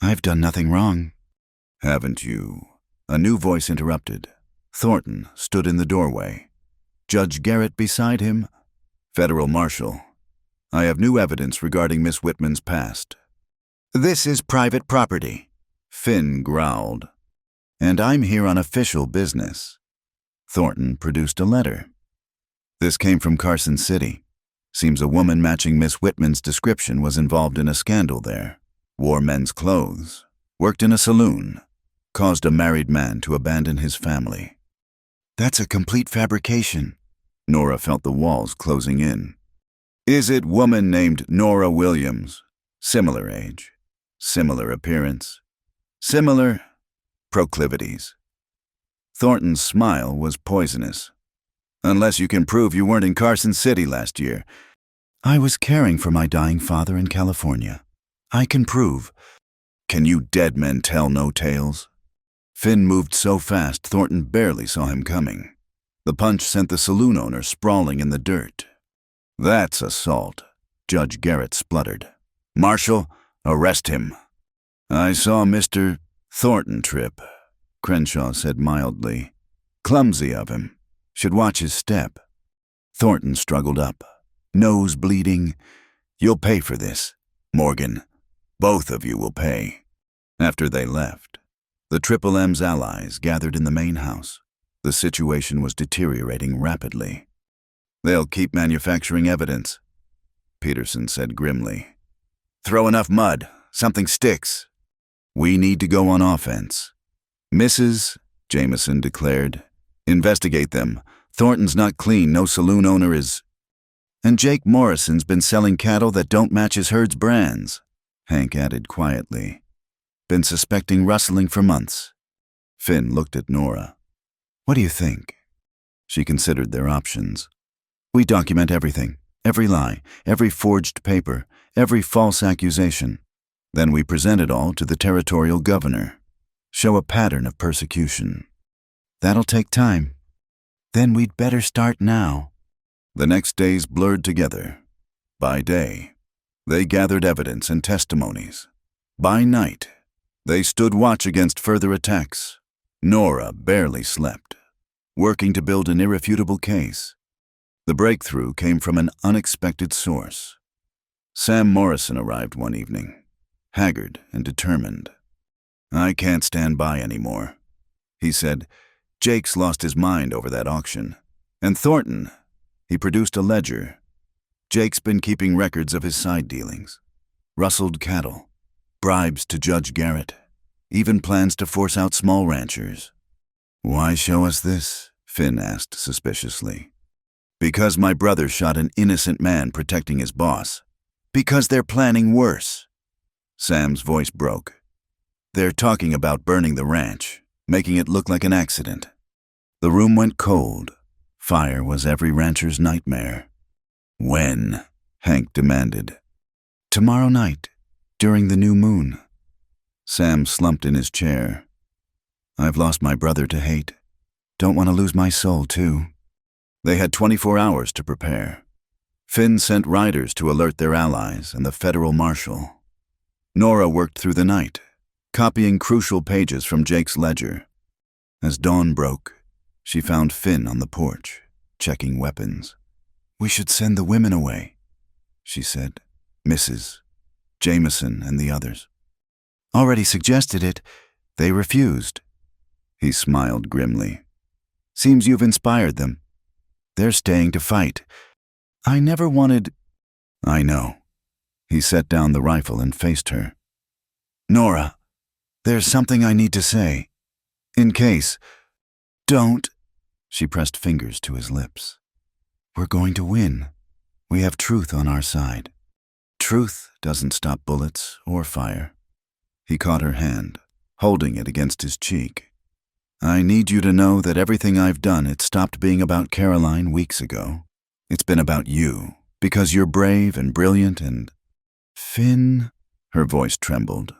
I've done nothing wrong. Haven't you? A new voice interrupted. Thornton stood in the doorway. Judge Garrett beside him. Federal Marshal. I have new evidence regarding Miss Whitman's past. This is private property, Finn growled. And I'm here on official business. Thornton produced a letter. This came from Carson City. Seems a woman matching Miss Whitman's description was involved in a scandal there. Wore men's clothes. Worked in a saloon. Caused a married man to abandon his family. That's a complete fabrication. Nora felt the walls closing in. Is it woman named Nora Williams? Similar age. Similar appearance. Similar proclivities. Thornton's smile was poisonous. Unless you can prove you weren't in Carson City last year. I was caring for my dying father in California. I can prove. Can you dead men tell no tales? Finn moved so fast Thornton barely saw him coming. The punch sent the saloon owner sprawling in the dirt. That's assault, Judge Garrett spluttered. Marshal, arrest him. I saw Mr. Thornton trip, Crenshaw said mildly. Clumsy of him. Should watch his step. Thornton struggled up. Nose bleeding. You'll pay for this, Morgan. Both of you will pay. After they left, the Triple M's allies gathered in the main house. The situation was deteriorating rapidly. They'll keep manufacturing evidence, Peterson said grimly. Throw enough mud. Something sticks. We need to go on offense. Mrs., Jameson declared. Investigate them. Thornton's not clean. No saloon owner is... And Jake Morrison's been selling cattle that don't match his herd's brands, Hank added quietly. Been suspecting rustling for months. Finn looked at Nora. What do you think? She considered their options. We document everything, every lie, every forged paper, every false accusation. Then we present it all to the territorial governor. Show a pattern of persecution. That'll take time. Then we'd better start now. The next days blurred together. By day, they gathered evidence and testimonies. By night, they stood watch against further attacks. Nora barely slept, working to build an irrefutable case. The breakthrough came from an unexpected source. Sam Morrison arrived one evening, haggard and determined. I can't stand by anymore, he said. Jake's lost his mind over that auction. And Thornton, he produced a ledger. Jake's been keeping records of his side dealings. Rustled cattle, bribes to Judge Garrett, even plans to force out small ranchers. Why show us this? Finn asked suspiciously. Because my brother shot an innocent man protecting his boss. Because they're planning worse. Sam's voice broke. They're talking about burning the ranch, making it look like an accident. The room went cold. Fire was every rancher's nightmare. When? Hank demanded. Tomorrow night, during the new moon. Sam slumped in his chair. I've lost my brother to hate. Don't want to lose my soul, too. They had 24 hours to prepare. Finn sent riders to alert their allies and the federal marshal. Nora worked through the night, copying crucial pages from Jake's ledger. As dawn broke, she found Finn on the porch, checking weapons. We should send the women away, she said. Mrs., Jameson, and the others. Already suggested it. They refused. He smiled grimly. Seems you've inspired them. They're staying to fight. I never wanted... I know. He set down the rifle and faced her. Nora, there's something I need to say. In case... Don't... She pressed fingers to his lips. We're going to win. We have truth on our side. Truth doesn't stop bullets or fire. He caught her hand, holding it against his cheek. I need you to know that everything I've done, it stopped being about Caroline weeks ago. It's been about you, because you're brave and brilliant and... Finn, her voice trembled.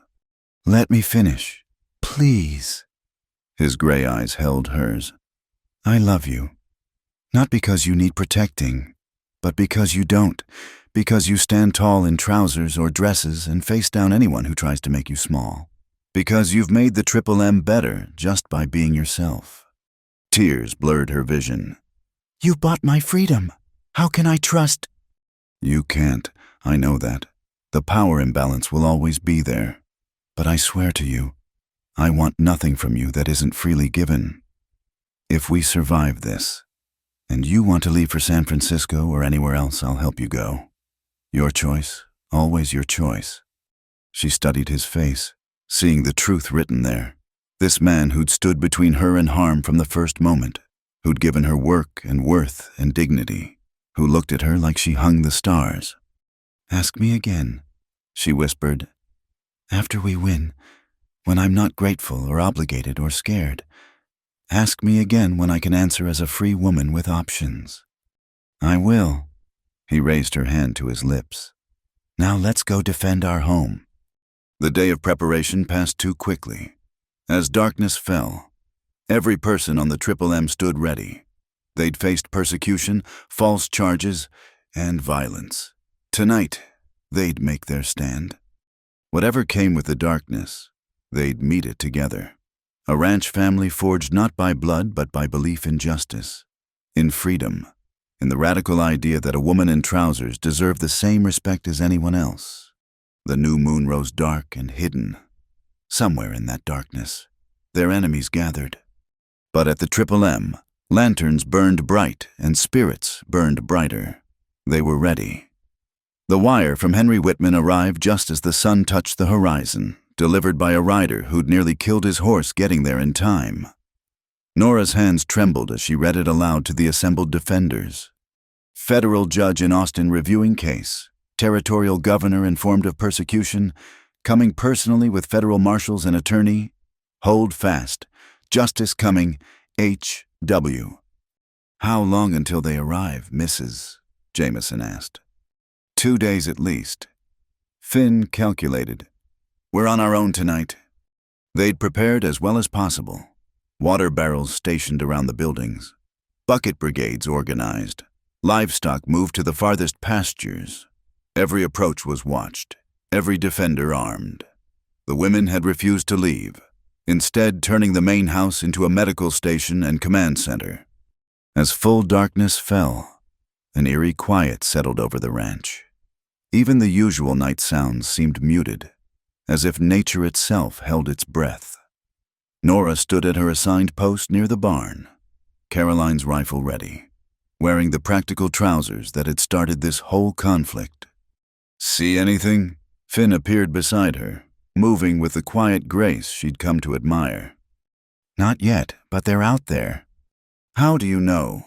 Let me finish, please. His gray eyes held hers. I love you. Not because you need protecting, but because you don't, because you stand tall in trousers or dresses and face down anyone who tries to make you small. Because you've made the Triple M better just by being yourself. Tears blurred her vision. You bought my freedom. How can I trust? You can't. I know that. The power imbalance will always be there. But I swear to you, I want nothing from you that isn't freely given. If we survive this, and you want to leave for San Francisco or anywhere else, I'll help you go. Your choice, always your choice. She studied his face, seeing the truth written there. This man who'd stood between her and harm from the first moment, who'd given her work and worth and dignity, who looked at her like she hung the stars. Ask me again, she whispered. After we win, when I'm not grateful or obligated or scared. Ask me again when I can answer as a free woman with options. I will. He raised her hand to his lips. Now let's go defend our home. The day of preparation passed too quickly. As darkness fell, every person on the Triple M stood ready. They'd faced persecution, false charges, and violence. Tonight, they'd make their stand. Whatever came with the darkness, they'd meet it together. A ranch family forged not by blood but by belief in justice, in freedom, in the radical idea that a woman in trousers deserved the same respect as anyone else. The new moon rose dark and hidden. Somewhere in that darkness, their enemies gathered. But at the Triple M, lanterns burned bright and spirits burned brighter. They were ready. The wire from Henry Whitman arrived just as the sun touched the horizon, delivered by a rider who'd nearly killed his horse getting there in time. Nora's hands trembled as she read it aloud to the assembled defenders. Federal judge in Austin reviewing case. Territorial governor informed of persecution. Coming personally with federal marshals and attorney. Hold fast. Justice coming. H.W. How long until they arrive, Mrs.? Jameson asked. 2 days at least. Finn calculated. We're on our own tonight. They'd prepared as well as possible. Water barrels stationed around the buildings. Bucket brigades organized. Livestock moved to the farthest pastures. Every approach was watched. Every defender armed. The women had refused to leave, instead turning the main house into a medical station and command center. As full darkness fell, an eerie quiet settled over the ranch. Even the usual night sounds seemed muted, as if nature itself held its breath. Nora stood at her assigned post near the barn, Caroline's rifle ready, wearing the practical trousers that had started this whole conflict. See anything? Finn appeared beside her, moving with the quiet grace she'd come to admire. Not yet, but they're out there. How do you know?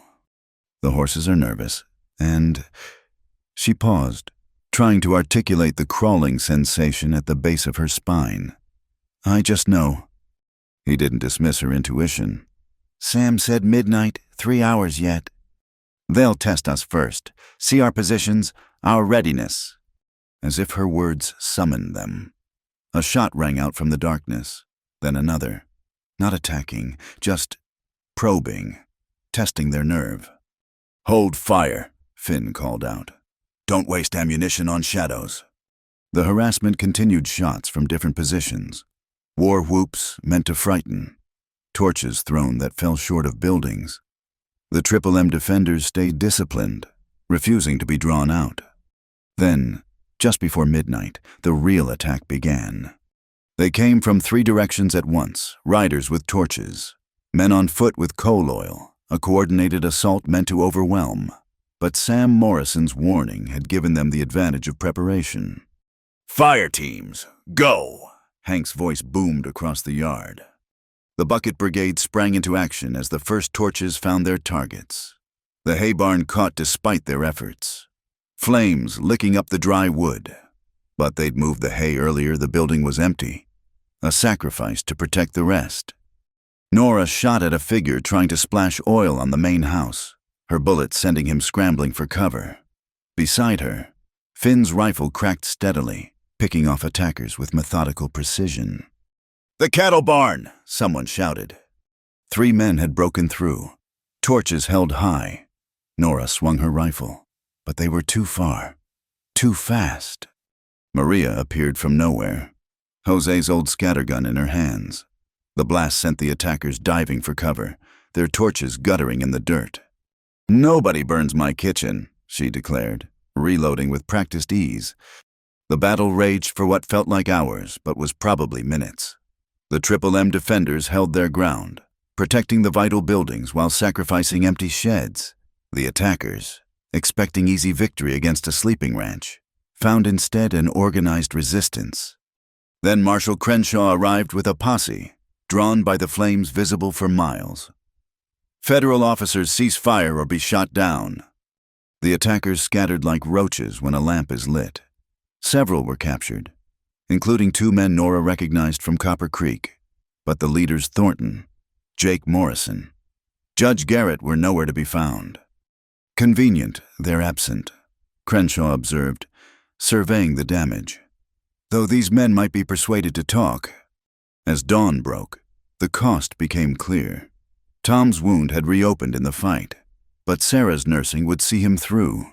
The horses are nervous, and... She paused, trying to articulate the crawling sensation at the base of her spine. I just know. He didn't dismiss her intuition. Sam said midnight, 3 hours yet. They'll test us first, see our positions, our readiness. As if her words summoned them. A shot rang out from the darkness, then another. Not attacking, just probing, testing their nerve. Hold fire, Finn called out. Don't waste ammunition on shadows. The harassment continued, shots from different positions. War whoops meant to frighten. Torches thrown that fell short of buildings. The Triple M defenders stayed disciplined, refusing to be drawn out. Then, just before midnight, the real attack began. They came from 3 directions at once, riders with torches, men on foot with coal oil, a coordinated assault meant to overwhelm. But Sam Morrison's warning had given them the advantage of preparation. Fire teams, go! Hank's voice boomed across the yard. The bucket brigade sprang into action as the first torches found their targets. The hay barn caught despite their efforts. Flames licking up the dry wood. But they'd moved the hay earlier, the building was empty. A sacrifice to protect the rest. Nora shot at a figure trying to splash oil on the main house, her bullet sending him scrambling for cover. Beside her, Finn's rifle cracked steadily, picking off attackers with methodical precision. The cattle barn, someone shouted. 3 men had broken through, torches held high. Nora swung her rifle, but they were too far, too fast. Maria appeared from nowhere, Jose's old scattergun in her hands. The blast sent the attackers diving for cover, their torches guttering in the dirt. Nobody burns my kitchen, she declared, reloading with practiced ease. The battle raged for what felt like hours, but was probably minutes. The Triple M defenders held their ground, protecting the vital buildings while sacrificing empty sheds. The attackers, expecting easy victory against a sleeping ranch, found instead an organized resistance. Then Marshal Crenshaw arrived with a posse, drawn by the flames visible for miles. Federal officers cease fire or be shot down. The attackers scattered like roaches when a lamp is lit. Several were captured, including 2 men Nora recognized from Copper Creek, but the leaders Thornton, Jake Morrison, Judge Garrett were nowhere to be found. Convenient, they're absent, Crenshaw observed, surveying the damage. Though these men might be persuaded to talk. As dawn broke, the cost became clear. Tom's wound had reopened in the fight, but Sarah's nursing would see him through.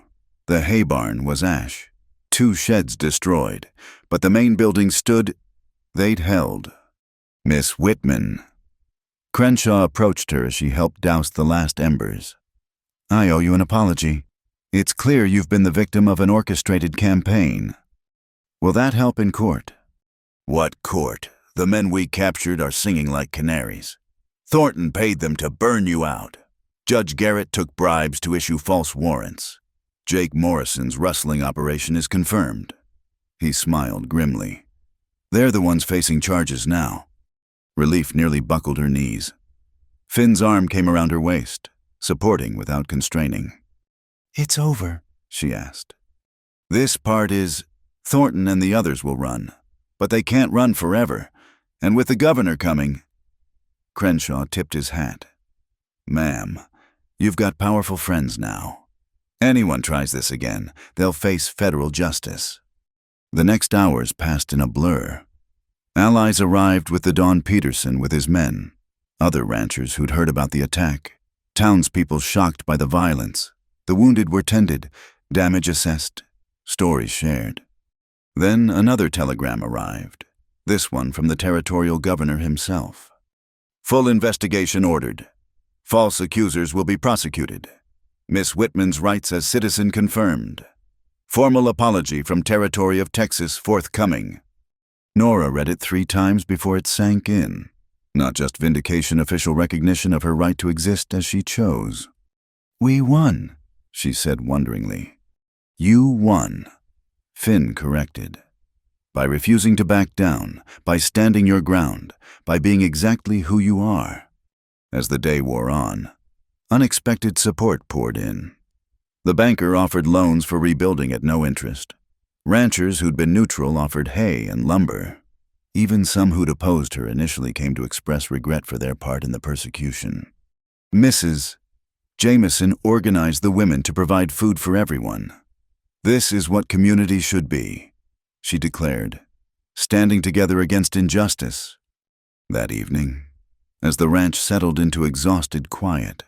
The hay barn was ash, 2 sheds destroyed, but the main building stood. They'd held. Miss Whitman. Crenshaw approached her as she helped douse the last embers. I owe you an apology. It's clear you've been the victim of an orchestrated campaign. Will that help in court? What court? The men we captured are singing like canaries. Thornton paid them to burn you out. Judge Garrett took bribes to issue false warrants. Jake Morrison's rustling operation is confirmed. He smiled grimly. They're the ones facing charges now. Relief nearly buckled her knees. Finn's arm came around her waist, supporting without constraining. It's over, she asked. This part is, Thornton and the others will run, but they can't run forever, and with the governor coming. Crenshaw tipped his hat. Ma'am, you've got powerful friends now. Anyone tries this again, they'll face federal justice. The next hours passed in a blur. Allies arrived with the Don Peterson with his men, other ranchers who'd heard about the attack, townspeople shocked by the violence. The wounded were tended, damage assessed, stories shared. Then another telegram arrived, this one from the territorial governor himself. Full investigation ordered. False accusers will be prosecuted. Miss Whitman's rights as citizen confirmed. Formal apology from Territory of Texas forthcoming. Nora read it 3 times before it sank in. Not just vindication, official recognition of her right to exist as she chose. We won, she said wonderingly. You won. Finn corrected. By refusing to back down, by standing your ground, by being exactly who you are. As the day wore on, unexpected support poured in. The banker offered loans for rebuilding at no interest. Ranchers who'd been neutral offered hay and lumber. Even some who'd opposed her initially came to express regret for their part in the persecution. Mrs. Jameson organized the women to provide food for everyone. This is what community should be, she declared, standing together against injustice. That evening, as the ranch settled into exhausted quiet,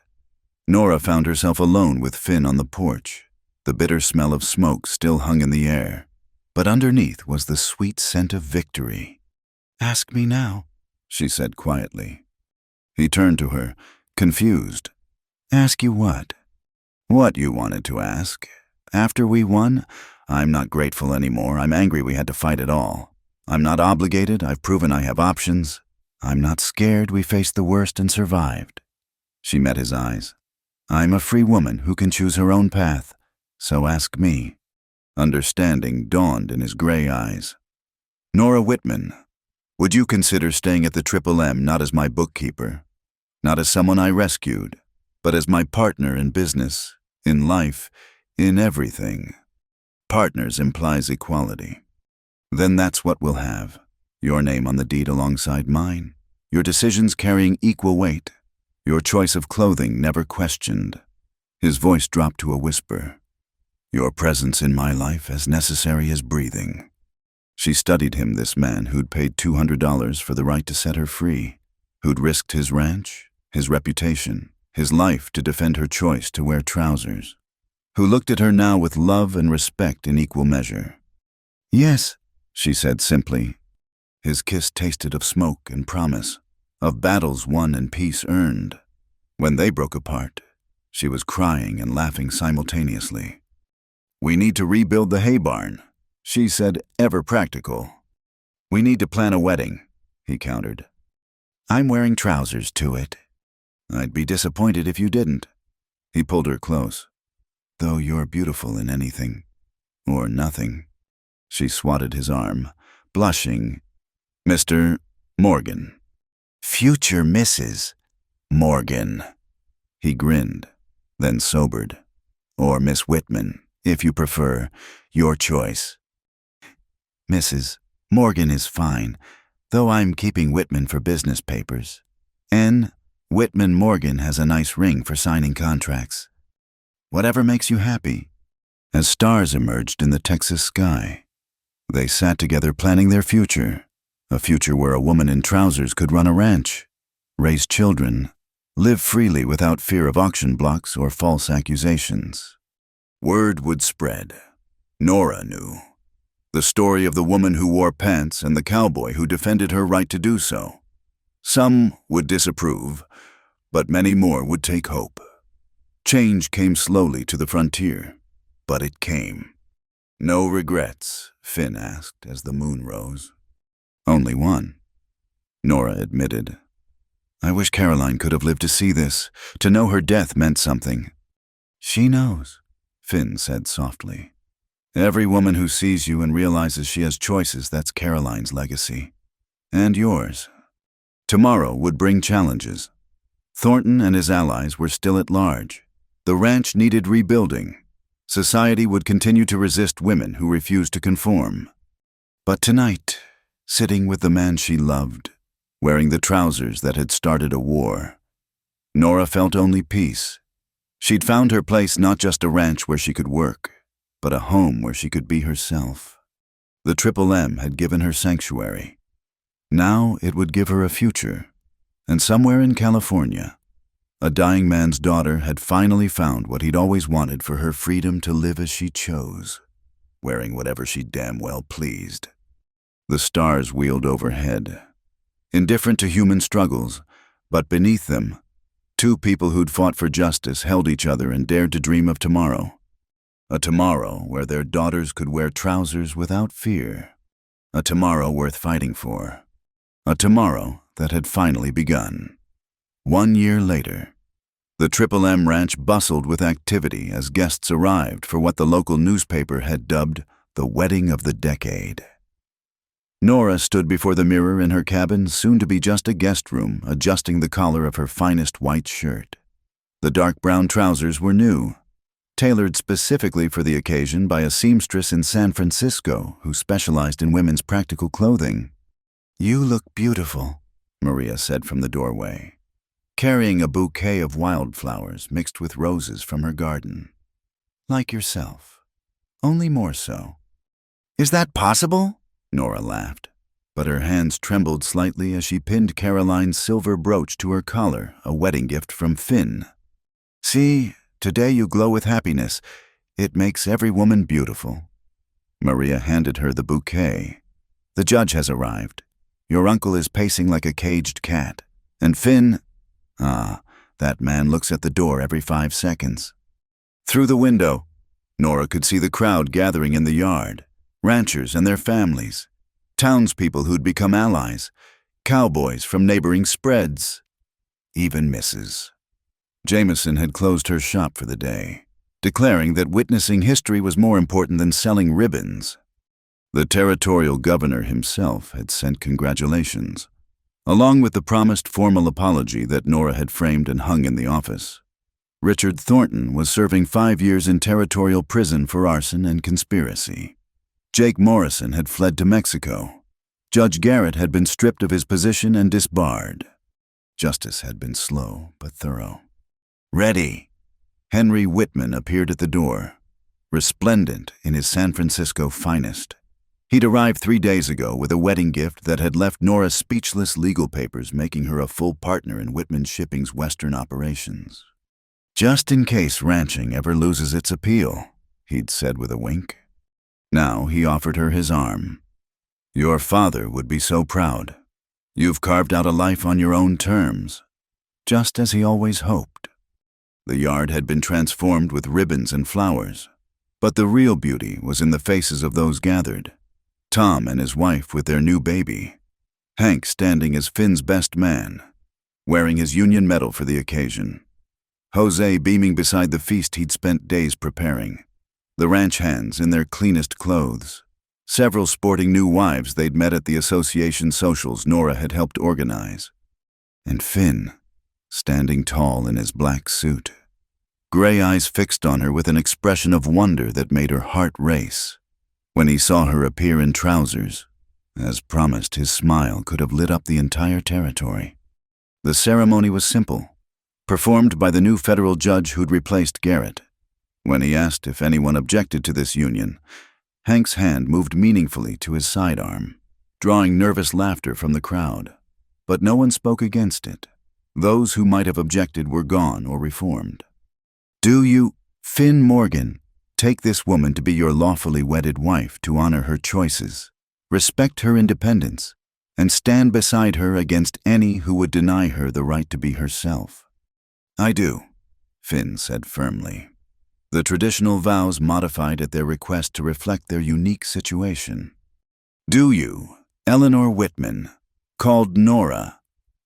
Nora found herself alone with Finn on the porch. The bitter smell of smoke still hung in the air, but underneath was the sweet scent of victory. Ask me now, she said quietly. He turned to her, confused. Ask you what? What you wanted to ask. After we won, I'm not grateful anymore. I'm angry we had to fight at all. I'm not obligated. I've proven I have options. I'm not scared we faced the worst and survived. She met his eyes. I'm a free woman who can choose her own path, so ask me. Understanding dawned in his gray eyes. Nora Whitman, would you consider staying at the Triple M not as my bookkeeper, not as someone I rescued, but as my partner in business, in life, in everything? Partners implies equality. Then that's what we'll have. Your name on the deed alongside mine. Your decisions carrying equal weight. Your choice of clothing never questioned. His voice dropped to a whisper. Your presence in my life as necessary as breathing. She studied him, this man who'd paid $200 for the right to set her free, who'd risked his ranch, his reputation, his life to defend her choice to wear trousers, who looked at her now with love and respect in equal measure. Yes, she said simply. His kiss tasted of smoke and promise, of battles won and peace earned. When they broke apart, she was crying and laughing simultaneously. We need to rebuild the hay barn, she said, ever practical. We need to plan a wedding, he countered. I'm wearing trousers to it. I'd be disappointed if you didn't. He pulled her close. Though you're beautiful in anything, or nothing. She swatted his arm, blushing. Mr. Morgan. Future Mrs. Morgan. He grinned, then sobered. Or Miss Whitman, if you prefer, your choice. Mrs. Morgan is fine, though I'm keeping Whitman for business papers. N. Whitman Morgan has a nice ring for signing contracts. Whatever makes you happy. As stars emerged in the Texas sky, they sat together planning their future, a future where a woman in trousers could run a ranch, raise children, live freely without fear of auction blocks or false accusations. Word would spread. Nora knew. The story of the woman who wore pants and the cowboy who defended her right to do so. Some would disapprove, but many more would take hope. Change came slowly to the frontier, but it came. No regrets, Finn asked as the moon rose. Only one, Nora admitted. I wish Caroline could have lived to see this, to know her death meant something. She knows, Finn said softly. Every woman who sees you and realizes she has choices, that's Caroline's legacy. And yours. Tomorrow would bring challenges. Thornton and his allies were still at large. The ranch needed rebuilding. Society would continue to resist women who refused to conform. But tonight, sitting with the man she loved, wearing the trousers that had started a war, Nora felt only peace. She'd found her place, not just a ranch where she could work, but a home where she could be herself. The Triple M had given her sanctuary. Now it would give her a future. And somewhere in California, a dying man's daughter had finally found what he'd always wanted for her freedom to live as she chose, wearing whatever she damn well pleased. The stars wheeled overhead, indifferent to human struggles, but beneath them, two people who'd fought for justice held each other and dared to dream of tomorrow. A tomorrow where their daughters could wear trousers without fear. A tomorrow worth fighting for. A tomorrow that had finally begun. 1 year later, the Triple M Ranch bustled with activity as guests arrived for what the local newspaper had dubbed the wedding of the decade. Nora stood before the mirror in her cabin, soon to be just a guest room, adjusting the collar of her finest white shirt. The dark brown trousers were new, tailored specifically for the occasion by a seamstress in San Francisco who specialized in women's practical clothing. "You look beautiful," Maria said from the doorway, carrying a bouquet of wildflowers mixed with roses from her garden. "Like yourself, only more so." "Is that possible?" Nora laughed, but her hands trembled slightly as she pinned Caroline's silver brooch to her collar, a wedding gift from Finn. "See, today you glow with happiness. It makes every woman beautiful." Maria handed her the bouquet. "The judge has arrived. Your uncle is pacing like a caged cat. And Finn, that man looks at the door every 5 seconds." Through the window, Nora could see the crowd gathering in the yard. Ranchers and their families, townspeople who'd become allies, cowboys from neighboring spreads, even Mrs. Jameson had closed her shop for the day, declaring that witnessing history was more important than selling ribbons. The territorial governor himself had sent congratulations, along with the promised formal apology that Nora had framed and hung in the office. Richard Thornton was serving 5 years in territorial prison for arson and conspiracy. Jake Morrison had fled to Mexico. Judge Garrett had been stripped of his position and disbarred. Justice had been slow but thorough. "Ready!" Henry Whitman appeared at the door, resplendent in his San Francisco finest. He'd arrived 3 days ago with a wedding gift that had left Nora speechless, legal papers making her a full partner in Whitman Shipping's Western operations. "Just in case ranching ever loses its appeal," he'd said with a wink. Now he offered her his arm. "Your father would be so proud. You've carved out a life on your own terms," just as he always hoped. The yard had been transformed with ribbons and flowers, but the real beauty was in the faces of those gathered. Tom and his wife with their new baby, Hank standing as Finn's best man, wearing his Union medal for the occasion, Jose beaming beside the feast he'd spent days preparing, the ranch hands in their cleanest clothes, several sporting new wives they'd met at the association socials Nora had helped organize, and Finn, standing tall in his black suit, gray eyes fixed on her with an expression of wonder that made her heart race. When he saw her appear in trousers, as promised, his smile could have lit up the entire territory. The ceremony was simple, performed by the new federal judge who'd replaced Garrett. When he asked if anyone objected to this union, Hank's hand moved meaningfully to his sidearm, drawing nervous laughter from the crowd. But no one spoke against it. Those who might have objected were gone or reformed. "Do you, Finn Morgan, take this woman to be your lawfully wedded wife to honor her choices, respect her independence, and stand beside her against any who would deny her the right to be herself?" "I do," Finn said firmly. The traditional vows modified at their request to reflect their unique situation. "Do you, Eleanor Whitman, called Nora,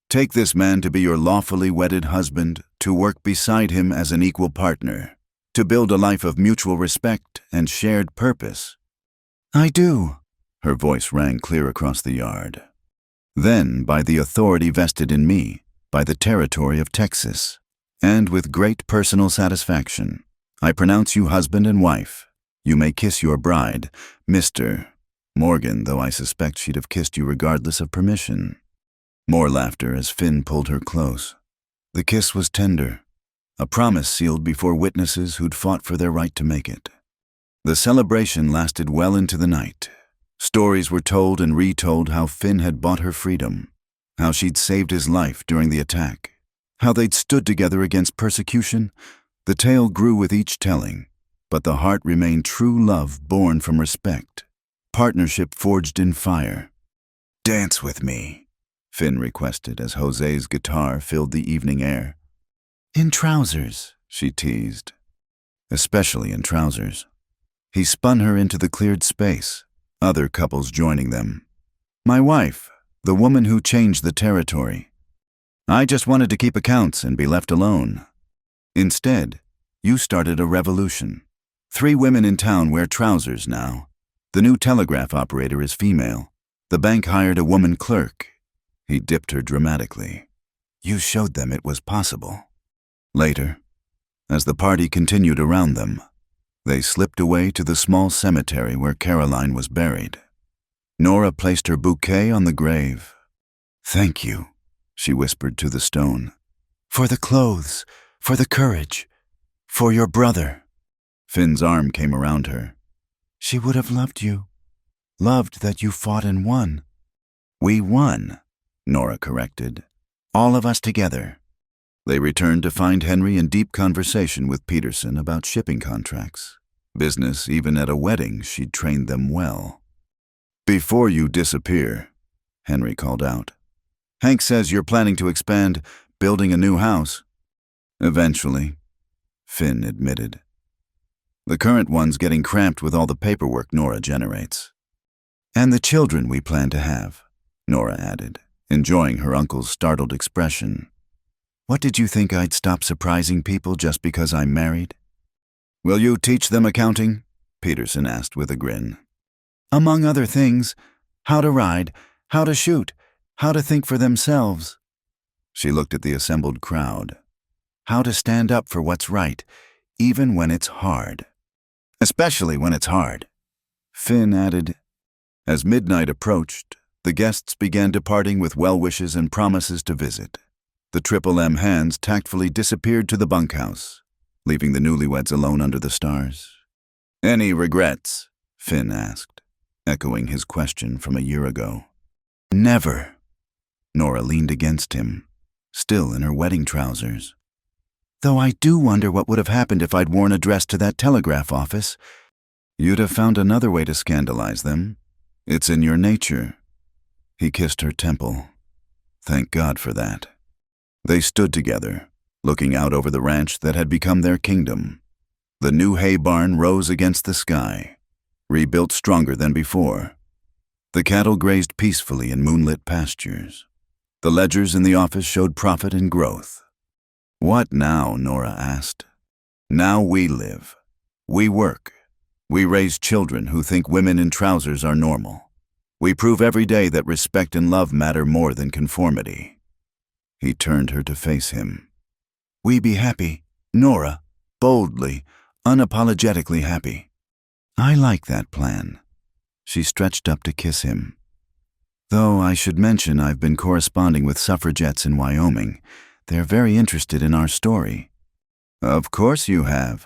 take this man to be your lawfully wedded husband, to work beside him as an equal partner, To build a life of mutual respect and shared purpose. I do. Her voice rang clear across the yard. Then, by the authority vested in me, by the territory of Texas, and with great personal satisfaction, I pronounce you husband and wife. You may kiss your bride, Mr. Morgan, though I suspect she'd have kissed you regardless of permission. More laughter as Finn pulled her close. The kiss was tender, a promise sealed before witnesses who'd fought for their right to make it. The celebration lasted well into the night. Stories were told and retold how Finn had bought her freedom, how she'd saved his life during the attack, how they'd stood together against persecution. The tale grew with each telling, but the heart remained true love born from respect, partnership forged in fire. "Dance with me," Finn requested as Jose's guitar filled the evening air. "In trousers," she teased. "Especially in trousers." He spun her into the cleared space, other couples joining them. "My wife, the woman who changed the territory. I just wanted to keep accounts and be left alone. Instead, you started a revolution. 3 women in town wear trousers now. The new telegraph operator is female. The bank hired a woman clerk." He dipped her dramatically. "You showed them it was possible." Later, as the party continued around them, they slipped away to the small cemetery where Caroline was buried. Nora placed her bouquet on the grave. "Thank you," she whispered to the stone. "For the clothes, for the courage, for your brother." Finn's arm came around her. "She would have loved you. Loved that you fought and won." "We won," Nora corrected. "All of us together." They returned to find Henry in deep conversation with Peterson about shipping contracts. Business, even at a wedding, she'd trained them well. "Before you disappear," Henry called out. "Hank says you're planning to expand, building a new house." "Eventually," Finn admitted. "The current one's getting cramped with all the paperwork Nora generates." "And the children we plan to have," Nora added, enjoying her uncle's startled expression. "What did you think I'd stop surprising people just because I'm married?" "Will you teach them accounting?" Peterson asked with a grin. "Among other things, how to ride, how to shoot, how to think for themselves." She looked at the assembled crowd. "How to stand up for what's right, even when it's hard." "Especially when it's hard," Finn added. As midnight approached, the guests began departing with well wishes and promises to visit. The Triple M hands tactfully disappeared to the bunkhouse, leaving the newlyweds alone under the stars. "Any regrets?" Finn asked, echoing his question from a year ago. "Never." Nora leaned against him, still in her wedding trousers. "Though I do wonder what would have happened if I'd worn a dress to that telegraph office." "You'd have found another way to scandalize them. It's in your nature." He kissed her temple. Thank God for that. They stood together, looking out over the ranch that had become their kingdom. The new hay barn rose against the sky, rebuilt stronger than before. The cattle grazed peacefully in moonlit pastures. The ledgers in the office showed profit and growth. "What now?" Nora asked. "Now we live. We work. We raise children who think women in trousers are normal. We prove every day that respect and love matter more than conformity." He turned her to face him. "We be happy, Nora, boldly, unapologetically happy." "I like that plan." She stretched up to kiss him. "Though I should mention I've been corresponding with suffragettes in Wyoming. They're very interested in our story." "Of course you have."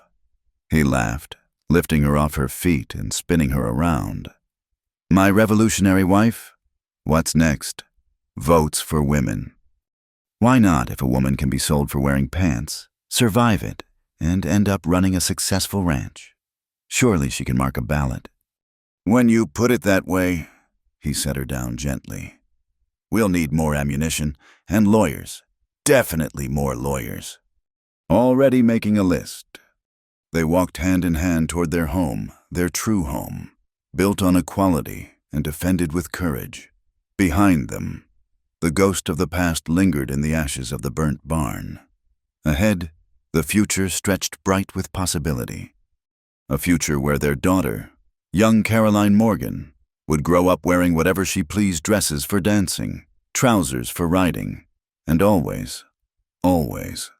He laughed, lifting her off her feet and spinning her around. "My revolutionary wife? What's next? Votes for women. Why not if a woman can be sold for wearing pants, survive it, and end up running a successful ranch? Surely she can mark a ballot." "When you put it that way," he set her down gently. "We'll need more ammunition and lawyers. Definitely more lawyers." Already making a list. They walked hand in hand toward their home, their true home, built on equality and defended with courage. Behind them, the ghost of the past lingered in the ashes of the burnt barn. Ahead, The future stretched bright with possibility. A future where their daughter, young Caroline Morgan, would grow up wearing whatever she pleased dresses for dancing, trousers for riding, and always, always,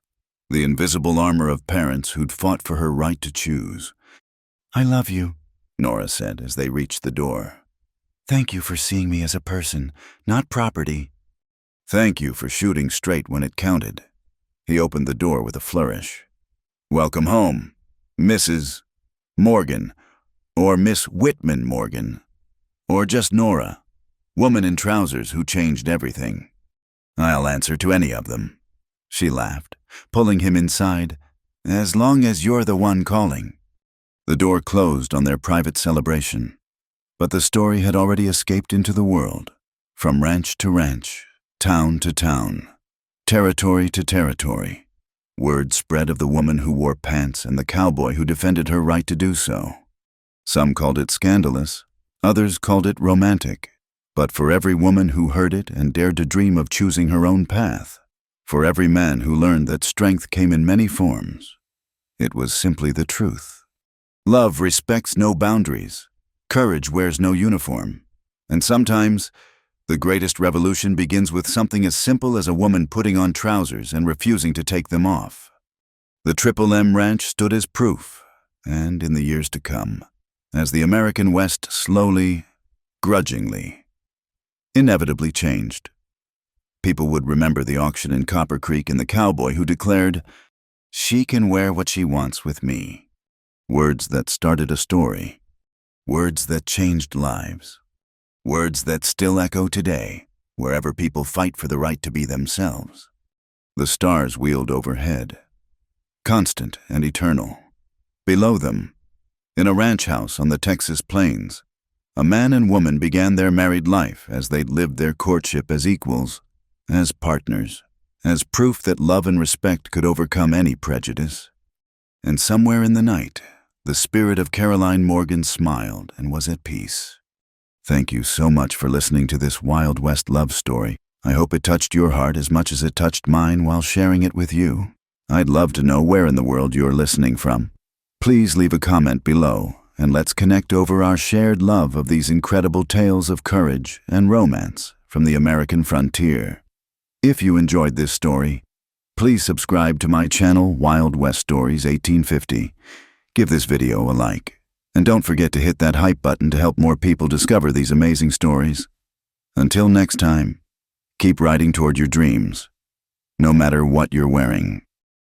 the invisible armor of parents who'd fought for her right to choose. I love you, Nora said as they reached the door. Thank you for seeing me as a person, not property. Thank you for shooting straight when it counted. He opened the door with a flourish. Welcome home, Mrs. Morgan, or Miss Whitman Morgan, or just Nora, woman in trousers who changed everything. I'll answer to any of them. She laughed, pulling him inside, as long as you're the one calling. The door closed on their private celebration, but the story had already escaped into the world, from ranch to ranch, town to town, territory to territory. Word spread of the woman who wore pants and the cowboy who defended her right to do so. Some called it scandalous, others called it romantic, but for every woman who heard it and dared to dream of choosing her own path, for every man who learned that strength came in many forms, it was simply the truth. Love respects no boundaries, courage wears no uniform, and sometimes the greatest revolution begins with something as simple as a woman putting on trousers and refusing to take them off. The Triple M Ranch stood as proof, and in the years to come, as the American West slowly, grudgingly, inevitably changed. People would remember the auction in Copper Creek and the cowboy who declared, "She can wear what she wants with me." Words that started a story. Words that changed lives. Words that still echo today, wherever people fight for the right to be themselves. The stars wheeled overhead, constant and eternal. Below them, in a ranch house on the Texas plains, a man and woman began their married life as they'd lived their courtship as equals, as partners, as proof that love and respect could overcome any prejudice. And somewhere in the night, the spirit of Caroline Morgan smiled and was at peace. Thank you so much for listening to this Wild West love story. I hope it touched your heart as much as it touched mine while sharing it with you. I'd love to know where in the world you're listening from. Please leave a comment below, and let's connect over our shared love of these incredible tales of courage and romance from the American frontier. If you enjoyed this story, please subscribe to my channel, Wild West Stories 1850. Give this video a like. And don't forget to hit that hype button to help more people discover these amazing stories. Until next time, keep riding toward your dreams, no matter what you're wearing.